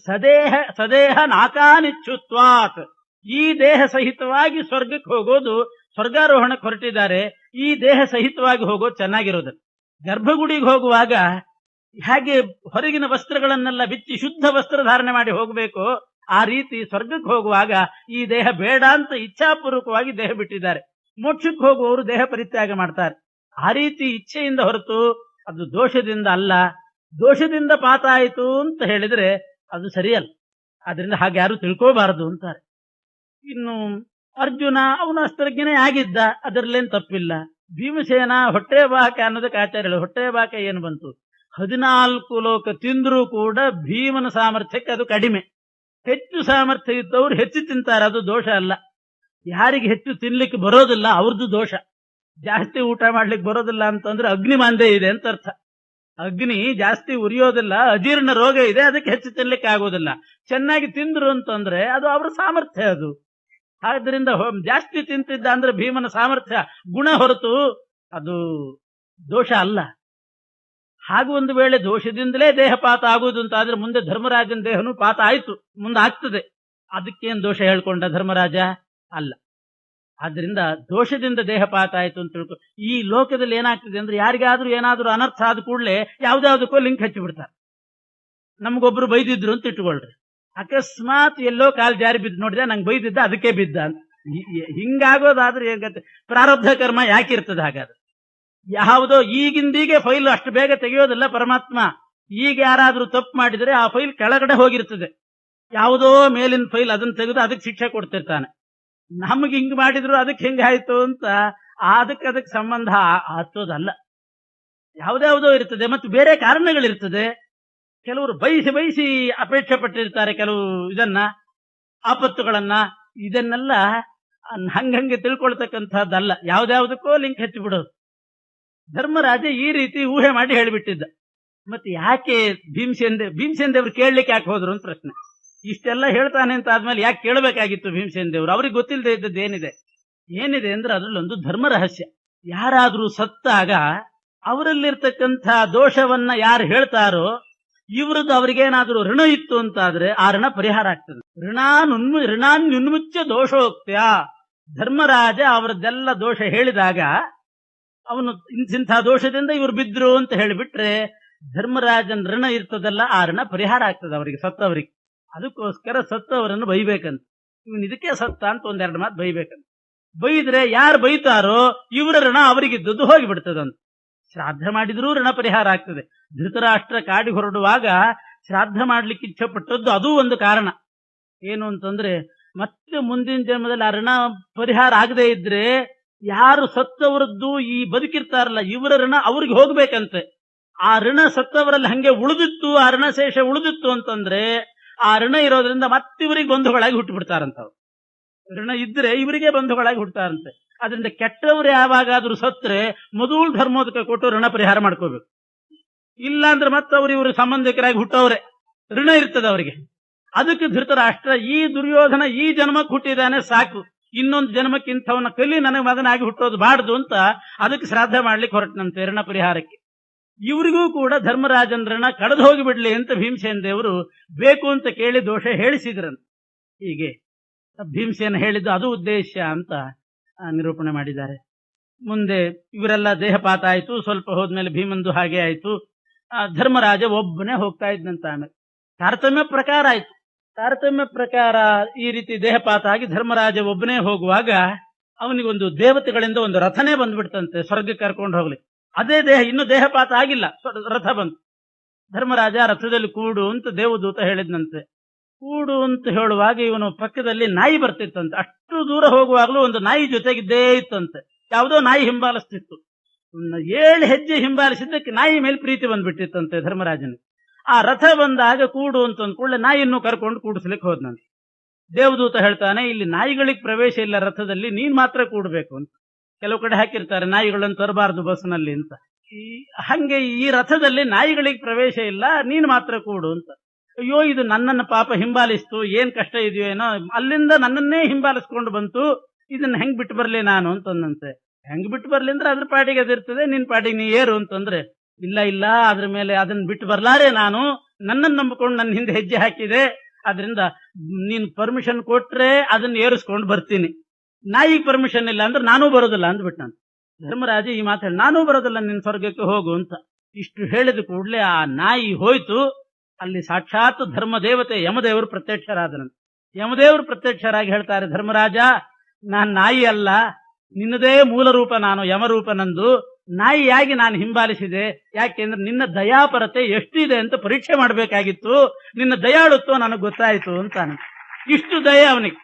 ಸದೇಹ ನಾಕಾನಿಚ್ಛುತ್ವಾತ್, ಈ ದೇಹ ಸಹಿತವಾಗಿ ಸ್ವರ್ಗಕ್ಕೆ ಹೋಗೋದು, ಸ್ವರ್ಗಾರೋಹಣಕ್ಕೆ ಹೊರಟಿದ್ದಾರೆ, ಈ ದೇಹ ಸಹಿತವಾಗಿ ಹೋಗೋದು ಚೆನ್ನಾಗಿರೋದಿಲ್ಲ. ಗರ್ಭಗುಡಿಗೆ ಹೋಗುವಾಗ ಹೇಗೆ ಹೊರಗಿನ ವಸ್ತ್ರಗಳನ್ನೆಲ್ಲ ಬಿಚ್ಚಿ ಶುದ್ಧ ವಸ್ತ್ರ ಧಾರಣೆ ಮಾಡಿ ಹೋಗಬೇಕು, ಆ ರೀತಿ ಸ್ವರ್ಗಕ್ಕೆ ಹೋಗುವಾಗ ಈ ದೇಹ ಬೇಡ ಅಂತ ಇಚ್ಛಾಪೂರ್ವಕವಾಗಿ ದೇಹ ಬಿಟ್ಟಿದ್ದಾರೆ. ಮೋಕ್ಷಕ್ಕೆ ಹೋಗುವವರು ದೇಹ ಪರಿತ್ಯಾಗ ಮಾಡ್ತಾರೆ. ಆ ರೀತಿ ಇಚ್ಛೆಯಿಂದ ಹೊರತು ಅದು ದೋಷದಿಂದ ಅಲ್ಲ. ದೋಷದಿಂದ ಪಾತ ಆಯಿತು ಅಂತ ಹೇಳಿದ್ರೆ ಅದು ಸರಿಯಲ್ಲ. ಆದ್ರಿಂದ ಹಾಗೆ ಯಾರು ತಿಳ್ಕೋಬಾರದು ಅಂತಾರೆ. ಇನ್ನು ಅರ್ಜುನ ಅವನು ಅಸ್ತ್ರಜ್ಞನೇ ಆಗಿದ್ದ, ಅದರಲ್ಲೇನು ತಪ್ಪಿಲ್ಲ. ಭೀಮಸೇನ ಹೊಟ್ಟೆ ಬಾಕ ಅನ್ನೋದಕ್ಕೆ ಆಚಾರ್ಯಗಳು, ಹೊಟ್ಟೆ ಬಾಕ ಏನು ಬಂತು? 14 ಲೋಕ ತಿಂದ್ರೂ ಕೂಡ ಭೀಮನ ಸಾಮರ್ಥ್ಯಕ್ಕೆ ಅದು ಕಡಿಮೆ. ಹೆಚ್ಚು ಸಾಮರ್ಥ್ಯ ಇದ್ದವ್ರು ಹೆಚ್ಚು ತಿಂತಾರೆ, ಅದು ದೋಷ ಅಲ್ಲ. ಯಾರಿಗೆ ಹೆಚ್ಚು ತಿನ್ಲಿಕ್ಕೆ ಬರೋದಿಲ್ಲ ಅವ್ರದ್ದು ದೋಷ. ಜಾಸ್ತಿ ಊಟ ಮಾಡ್ಲಿಕ್ಕೆ ಬರೋದಿಲ್ಲ ಅಂತಂದ್ರೆ ಅಗ್ನಿ ಮಾಂದ್ಯ ಇದೆ ಅಂತ ಅರ್ಥ. ಅಗ್ನಿ ಜಾಸ್ತಿ ಉರಿಯೋದಿಲ್ಲ, ಅಜೀರ್ಣ ರೋಗ ಇದೆ, ಅದಕ್ಕೆ ಹೆಚ್ಚು ತಿನ್ಲಿಕ್ಕೆ ಆಗೋದಿಲ್ಲ. ಚೆನ್ನಾಗಿ ತಿಂದ್ರು ಅಂತಂದ್ರೆ ಅದು ಅವರ ಸಾಮರ್ಥ್ಯ ಅದು. ಆದ್ರಿಂದ ಜಾಸ್ತಿ ತಿಂತಿದ್ದ ಅಂದ್ರೆ ಭೀಮನ ಸಾಮರ್ಥ್ಯ ಗುಣ ಹೊರತು ಅದು ದೋಷ ಅಲ್ಲ. ಹಾಗೂ ಒಂದು ವೇಳೆ ದೋಷದಿಂದಲೇ ದೇಹಪಾತ ಆಗುವುದು ಅಂತ ಆದ್ರೆ ಮುಂದೆ ಧರ್ಮರಾಜನ ದೇಹನೂ ಪಾತ ಆಯ್ತು, ಮುಂದೆ ಆಗ್ತದೆ. ಅದಕ್ಕೇನು ದೋಷ ಹೇಳ್ಕೊಂಡ ಧರ್ಮರಾಜ? ಅಲ್ಲ. ಆದ್ರಿಂದ ದೋಷದಿಂದ ದೇಹಪಾತ ಆಯ್ತು ಅಂತ ತಿಳ್ಕೊ. ಈ ಲೋಕದಲ್ಲಿ ಏನಾಗ್ತದೆ ಅಂದ್ರೆ ಯಾರಿಗಾದ್ರೂ ಏನಾದ್ರೂ ಅನರ್ಥ ಆದ ಕೂಡಲೇ ಯಾವ್ದಾವುದಕ್ಕೋ ಲಿಂಕ್ ಹಚ್ಚಿಬಿಡ್ತಾರೆ. ನಮ್ಗೊಬ್ರು ಬೈದಿದ್ರು ಅಂತ ಇಟ್ಕೊಳ್ರಿ. ಅಕಸ್ಮಾತ್ ಎಲ್ಲೋ ಕಾಲ್ ಜಾರಿ ಬಿದ್ದು ನೋಡಿದೆ, ನಂಗೆ ಬೈದಿದ್ದ ಅದಕ್ಕೆ ಬಿದ್ದ ಅಂತ. ಹಿಂಗಾಗೋದಾದ್ರೆ ಏನ್ ಗತಿ? ಪ್ರಾರಬ್ಧ ಕರ್ಮ ಯಾಕಿರ್ತದೆ ಹಾಗಾದ್ರೆ? ಯಾವುದೋ ಈಗಿಂದೀಗೆ ಫೈಲ್ ಅಷ್ಟು ಬೇಗ ತೆಗೆಯೋದಿಲ್ಲ ಪರಮಾತ್ಮ. ಈಗ ಯಾರಾದ್ರೂ ತಪ್ಪು ಮಾಡಿದರೆ ಆ ಫೈಲ್ ಕೆಳಗಡೆ ಹೋಗಿರ್ತದೆ. ಯಾವುದೋ ಮೇಲಿನ ಫೈಲ್ ಅದನ್ನ ತೆಗೆದು ಅದಕ್ಕೆ ಶಿಕ್ಷೆ ಕೊಡ್ತಿರ್ತಾನೆ. ನಮ್ಗೆ ಹಿಂಗ್ ಮಾಡಿದ್ರು ಅದಕ್ಕೆ ಹೆಂಗಾಯ್ತು ಅಂತ ಅದಕ್ಕೆ ಸಂಬಂಧ ಹತ್ತೋದಲ್ಲ. ಯಾವುದ್ಯಾವುದೋ ಇರ್ತದೆ, ಮತ್ತು ಬೇರೆ ಕಾರಣಗಳಿರ್ತದೆ. ಕೆಲವರು ಬಯಸಿ ಅಪೇಕ್ಷೆ ಪಟ್ಟಿರ್ತಾರೆ ಕೆಲವು ಇದನ್ನ, ಆಪತ್ತುಗಳನ್ನ. ಇದನ್ನೆಲ್ಲ ಹಂಗಂಗೆ ತಿಳ್ಕೊಳ್ತಕ್ಕಂಥದ್ದಲ್ಲ, ಯಾವ್ದ್ಯಾವ್ದಕ್ಕೋ ಲಿಂಕ್ ಹಚ್ಚಿಬಿಡೋದು. ಧರ್ಮರಾಜ ಈ ರೀತಿ ಊಹೆ ಮಾಡಿ ಹೇಳಿಬಿಟ್ಟಿದ್ದ. ಮತ್ತೆ ಯಾಕೆ ಭೀಮಸೇನ ದೇವ್ರು ಕೇಳಲಿಕ್ಕೆ ಯಾಕೆ ಹೋದ್ರು ಅಂತ ಪ್ರಶ್ನೆ. ಇಷ್ಟೆಲ್ಲ ಹೇಳ್ತಾನೆ ಅಂತ ಆದ್ಮೇಲೆ ಯಾಕೆ ಕೇಳಬೇಕಾಗಿತ್ತು ಭೀಮಸೇನ ದೇವ್ರು? ಅವ್ರಿಗೆ ಗೊತ್ತಿಲ್ಲದೆ ಇದ್ದದ್ದು ಏನಿದೆ ಅಂದ್ರೆ ಅದರಲ್ಲೊಂದು ಧರ್ಮ ರಹಸ್ಯ. ಯಾರಾದ್ರೂ ಸತ್ತಾಗ ಅವರಲ್ಲಿರ್ತಕ್ಕಂಥ ದೋಷವನ್ನ ಯಾರು ಹೇಳ್ತಾರೋ ಇವ್ರದ್ದು ಅವ್ರಿಗೇನಾದ್ರೂ ಋಣ ಇತ್ತು ಅಂತಾದ್ರೆ ಆ ಋಣ ಪರಿಹಾರ ಆಗ್ತದೆ. ಋಣಾನ್ಯುನ್ಮುಚ್ಯ ದೋಷೋಕ್ತ್ಯ. ಧರ್ಮರಾಜ ಅವರದ್ದೆಲ್ಲ ದೋಷ ಹೇಳಿದಾಗ ಅವನು ಇಂಥ ದೋಷದಿಂದ ಇವ್ರು ಬಿದ್ರು ಅಂತ ಹೇಳಿಬಿಟ್ರೆ ಧರ್ಮರಾಜನ ಋಣ ಇರ್ತದಲ್ಲ, ಆ ಋಣ ಪರಿಹಾರ ಆಗ್ತದೆ ಅವರಿಗೆ, ಸತ್ತವರಿಗೆ. ಅದಕ್ಕೋಸ್ಕರ ಸತ್ತವರನ್ನು ಬೈಬೇಕಂತ. ಇವನ್ ಇದಕ್ಕೆ ಸತ್ತ ಅಂತ ಒಂದೆರಡು ಮಾತು ಬೈಬೇಕಂತ. ಬೈದ್ರೆ ಯಾರು ಬೈತಾರೋ ಇವರ ಋಣ ಅವರಿಗಿದ್ದದ್ದು ಹೋಗಿಬಿಡ್ತದಂತ. ಶ್ರಾದ್ದ ಮಾಡಿದ್ರೂ ಋಣ ಪರಿಹಾರ ಆಗ್ತದೆ. ಧೃತರಾಷ್ಟ್ರ ಕಾಡಿ ಹೊರಡುವಾಗ ಶ್ರಾದ್ದ ಮಾಡ್ಲಿಕ್ಕೆ ಇಚ್ಛೆ ಪಟ್ಟದ್ದು ಅದೂ ಒಂದು ಕಾರಣ. ಏನು ಅಂತಂದ್ರೆ ಮತ್ತೆ ಮುಂದಿನ ಜನ್ಮದಲ್ಲಿ ಆ ಋಣ ಪರಿಹಾರ ಆಗದೆ ಇದ್ರೆ ಯಾರು ಸತ್ತವರದ್ದು ಈ ಬದುಕಿರ್ತಾರಲ್ಲ ಇವರ ಋಣ ಅವ್ರಿಗೆ ಹೋಗ್ಬೇಕಂತೆ. ಆ ಋಣ ಸತ್ತವರಲ್ಲಿ ಹಂಗೆ ಉಳಿದಿತ್ತು, ಆ ಋಣಶೇಷ ಉಳಿದಿತ್ತು ಅಂತಂದ್ರೆ ಆ ಋಣ ಇರೋದ್ರಿಂದ ಮತ್ತಿವರಿಗೆ ಬಂಧುಗಳಾಗಿ ಹುಟ್ಟುಬಿಡ್ತಾರಂತವ್ರು. ಋಣ ಇದ್ರೆ ಇವರಿಗೆ ಬಂಧುಗಳಾಗಿ ಹುಡ್ತಾರಂತೆ. ಅದರಿಂದ ಕೆಟ್ಟವರು ಯಾವಾಗಾದ್ರೂ ಸತ್ರೆ ಮೊದಲು ಧರ್ಮೋದಕ ಕೊಟ್ಟು ಋಣ ಪರಿಹಾರ ಮಾಡ್ಕೋಬೇಕು. ಇಲ್ಲ ಅಂದ್ರೆ ಮತ್ತವ್ರು ಇವರು ಸಂಬಂಧಿಕರಾಗಿ ಹುಟ್ಟವ್ರೆ, ಋಣ ಇರ್ತದೆ ಅವರಿಗೆ. ಅದಕ್ಕೆ ಧೃತರಾಷ್ಟ್ರ ಈ ದುರ್ಯೋಧನ ಈ ಜನ್ಮಕ್ಕೆ ಹುಟ್ಟಿದಾನೆ ಸಾಕು, ಇನ್ನೊಂದು ಜನ್ಮಕ್ಕೆ ಇಂಥವನ್ನ ಕಲಿ ನನಗೆ ಮಗನಾಗಿ ಹುಟ್ಟೋದು ಬಾರ್ದು ಅಂತ ಅದಕ್ಕೆ ಶ್ರಾದ್ದ ಮಾಡ್ಲಿಕ್ಕೆ ಹೊರಟನಂತೆ ಋಣ ಪರಿಹಾರಕ್ಕೆ. ಇವರಿಗೂ ಕೂಡ ಧರ್ಮರಾಜನ ಋಣ ಕಳೆದು ಹೋಗಿಬಿಡ್ಲಿ ಅಂತ ಭೀಮಸೇನ ದೇವರು ಬೇಕು ಅಂತ ಕೇಳಿ ದೋಷ ಹೇಳಿಸಿದ್ರಂತೆ. ಹೀಗೆ ಭೀಮಸೇನ ಹೇಳಿದ್ದು ಅದು ಉದ್ದೇಶ ಅಂತ ನಿರೂಪಣೆ ಮಾಡಿದ್ದಾರೆ. ಮುಂದೆ ಇವರೆಲ್ಲ ದೇಹಪಾತ ಆಯ್ತು. ಸ್ವಲ್ಪ ಹೋದ್ಮೇಲೆ ಭೀಮಂದು ಹಾಗೆ ಆಯ್ತು. ಧರ್ಮರಾಜ ಒಬ್ಬನೇ ಹೋಗ್ತಾ ಇದ್ದಂತ. ಆಮೇಲೆ ತಾರತಮ್ಯ ಪ್ರಕಾರ ಆಯ್ತು. ತಾರತಮ್ಯ ಪ್ರಕಾರ ಈ ರೀತಿ ದೇಹಪಾತ ಆಗಿ ಧರ್ಮರಾಜ ಒಬ್ಬನೇ ಹೋಗುವಾಗ ಅವನಿಗೊಂದು ದೇವತೆಗಳಿಂದ ಒಂದು ರಥನೇ ಬಂದ್ಬಿಡ್ತಂತೆ ಸ್ವರ್ಗಕ್ಕೆ ಕರ್ಕೊಂಡು ಹೋಗ್ಲಿಕ್ಕೆ. ಅದೇ ದೇಹ, ಇನ್ನು ದೇಹಪಾತ ಆಗಿಲ್ಲ, ರಥ ಬಂತು. ಧರ್ಮರಾಜ ರಥದಲ್ಲಿ ಕೂಡು ಅಂತ ದೇವದೂತ ಹೇಳಿದ್ನಂತೆ. ಕೂಡು ಅಂತ ಹೇಳುವಾಗ ಇವನು ಪಕ್ಕದಲ್ಲಿ ನಾಯಿ ಬರ್ತಿತ್ತಂತೆ. ಅಷ್ಟು ದೂರ ಹೋಗುವಾಗ್ಲೂ ಒಂದು ನಾಯಿ ಜೊತೆಗಿದ್ದೇ ಇತ್ತಂತೆ. ಯಾವುದೋ ನಾಯಿ ಹಿಂಬಾಲಿಸ್ತಿತ್ತು. 7 ಹೆಜ್ಜೆ ಹಿಂಬಾಲಿಸಿದ್ದಕ್ಕೆ ನಾಯಿ ಮೇಲೆ ಪ್ರೀತಿ ಬಂದ್ಬಿಟ್ಟಿತ್ತಂತೆ ಧರ್ಮರಾಜನಿಗೆ. ಆ ರಥ ಬಂದಾಗ ಕೂಡು ಅಂತ ಅಂದ್ಕೊಳ್ಳೆ ನಾಯಿಯನ್ನು ಕರ್ಕೊಂಡು ಕೂಡಿಸ್ಲಿಕ್ಕೆ ಹೋದ್ನಂತೆ. ದೇವದೂತ ಹೇಳ್ತಾನೆ, ಇಲ್ಲಿ ನಾಯಿಗಳಿಗೆ ಪ್ರವೇಶ ಇಲ್ಲ ರಥದಲ್ಲಿ, ನೀನ್ ಮಾತ್ರ ಕೂಡ್ಬೇಕು ಅಂತ. ಕೆಲವು ಕಡೆ ಹಾಕಿರ್ತಾರೆ ನಾಯಿಗಳನ್ನು ತರಬಾರ್ದು ಬಸ್ನಲ್ಲಿ ಅಂತ. ಹಂಗೆ ಈ ರಥದಲ್ಲಿ ನಾಯಿಗಳಿಗೆ ಪ್ರವೇಶ ಇಲ್ಲ, ನೀನ್ ಮಾತ್ರ ಕೂಡು ಅಂತ. ಅಯ್ಯೋ, ಇದು ನನ್ನನ್ನು ಪಾಪ ಹಿಂಬಾಲಿಸ್ತು, ಏನ್ ಕಷ್ಟ ಇದೆಯೋ ಏನೋ, ಅಲ್ಲಿಂದ ನನ್ನನ್ನೇ ಹಿಂಬಾಲಿಸ್ಕೊಂಡು ಬಂತು, ಇದನ್ನ ಹೆಂಗ್ ಬಿಟ್ಟು ಬರ್ಲಿ ನಾನು ಅಂತಂದಂತೆ. ಹೆಂಗ್ ಬಿಟ್ಟು ಬರ್ಲಿ ಅಂದ್ರೆ ಅದ್ರ ಪಾಟಿಗೆ ಅದಿರ್ತದೆ, ನಿನ್ ಪಾಟಿಗೆ ನೀ ಏರು ಅಂತಂದ್ರೆ, ಇಲ್ಲ ಅದ್ರ ಮೇಲೆ ಅದನ್ನ ಬಿಟ್ಟು ಬರ್ಲಾರೆ, ನಾನು ನನ್ನನ್ನು ನಂಬಿಕೊಂಡು ನನ್ನ ಹಿಂದೆ ಹೆಜ್ಜೆ ಹಾಕಿದೆ, ಆದ್ರಿಂದ ನೀನ್ ಪರ್ಮಿಷನ್ ಕೊಟ್ರೆ ಅದನ್ನ ಏರಿಸ್ಕೊಂಡು ಬರ್ತೀನಿ. ನಾಯಿಗೆ ಪರ್ಮಿಷನ್ ಇಲ್ಲ ಅಂದ್ರೆ ನಾನೂ ಬರೋದಿಲ್ಲ ಅಂದ್ಬಿಟ್ಟು ನಾನು. ಧರ್ಮರಾಜ ಈ ಮಾತಾಡಿ, ನಾನೂ ಬರೋದಿಲ್ಲ, ನಿನ್ ಸ್ವರ್ಗಕ್ಕೆ ಹೋಗು ಅಂತ. ಇಷ್ಟು ಹೇಳಿದ ಕೂಡಲೇ ಆ ನಾಯಿ ಹೋಯ್ತು. ಅಲ್ಲಿ ಸಾಕ್ಷಾತ್ ಧರ್ಮದೇವತೆ ಯಮದೇವರು ಪ್ರತ್ಯಕ್ಷರಾದನಂತೆ. ಯಮದೇವರು ಪ್ರತ್ಯಕ್ಷರಾಗಿ ಹೇಳ್ತಾರೆ, ಧರ್ಮರಾಜ, ನಾನ್ ನಾಯಿ ಅಲ್ಲ, ನಿನ್ನದೇ ಮೂಲ ರೂಪ ನಾನು, ಯಮರೂಪ ನಂದು. ನಾಯಿಯಾಗಿ ನಾನು ಹಿಂಬಾಲಿಸಿದೆ, ಯಾಕೆಂದ್ರೆ ನಿನ್ನ ದಯಾಪರತೆ ಎಷ್ಟಿದೆ ಅಂತ ಪರೀಕ್ಷೆ ಮಾಡಬೇಕಾಗಿತ್ತು, ನಿನ್ನ ದಯಾಳುತ್ವ ನನಗೆ ಗೊತ್ತಾಯ್ತು ಅಂತಾನೆ. ಇಷ್ಟು ದಯೆ ಅವನಿಗೆ.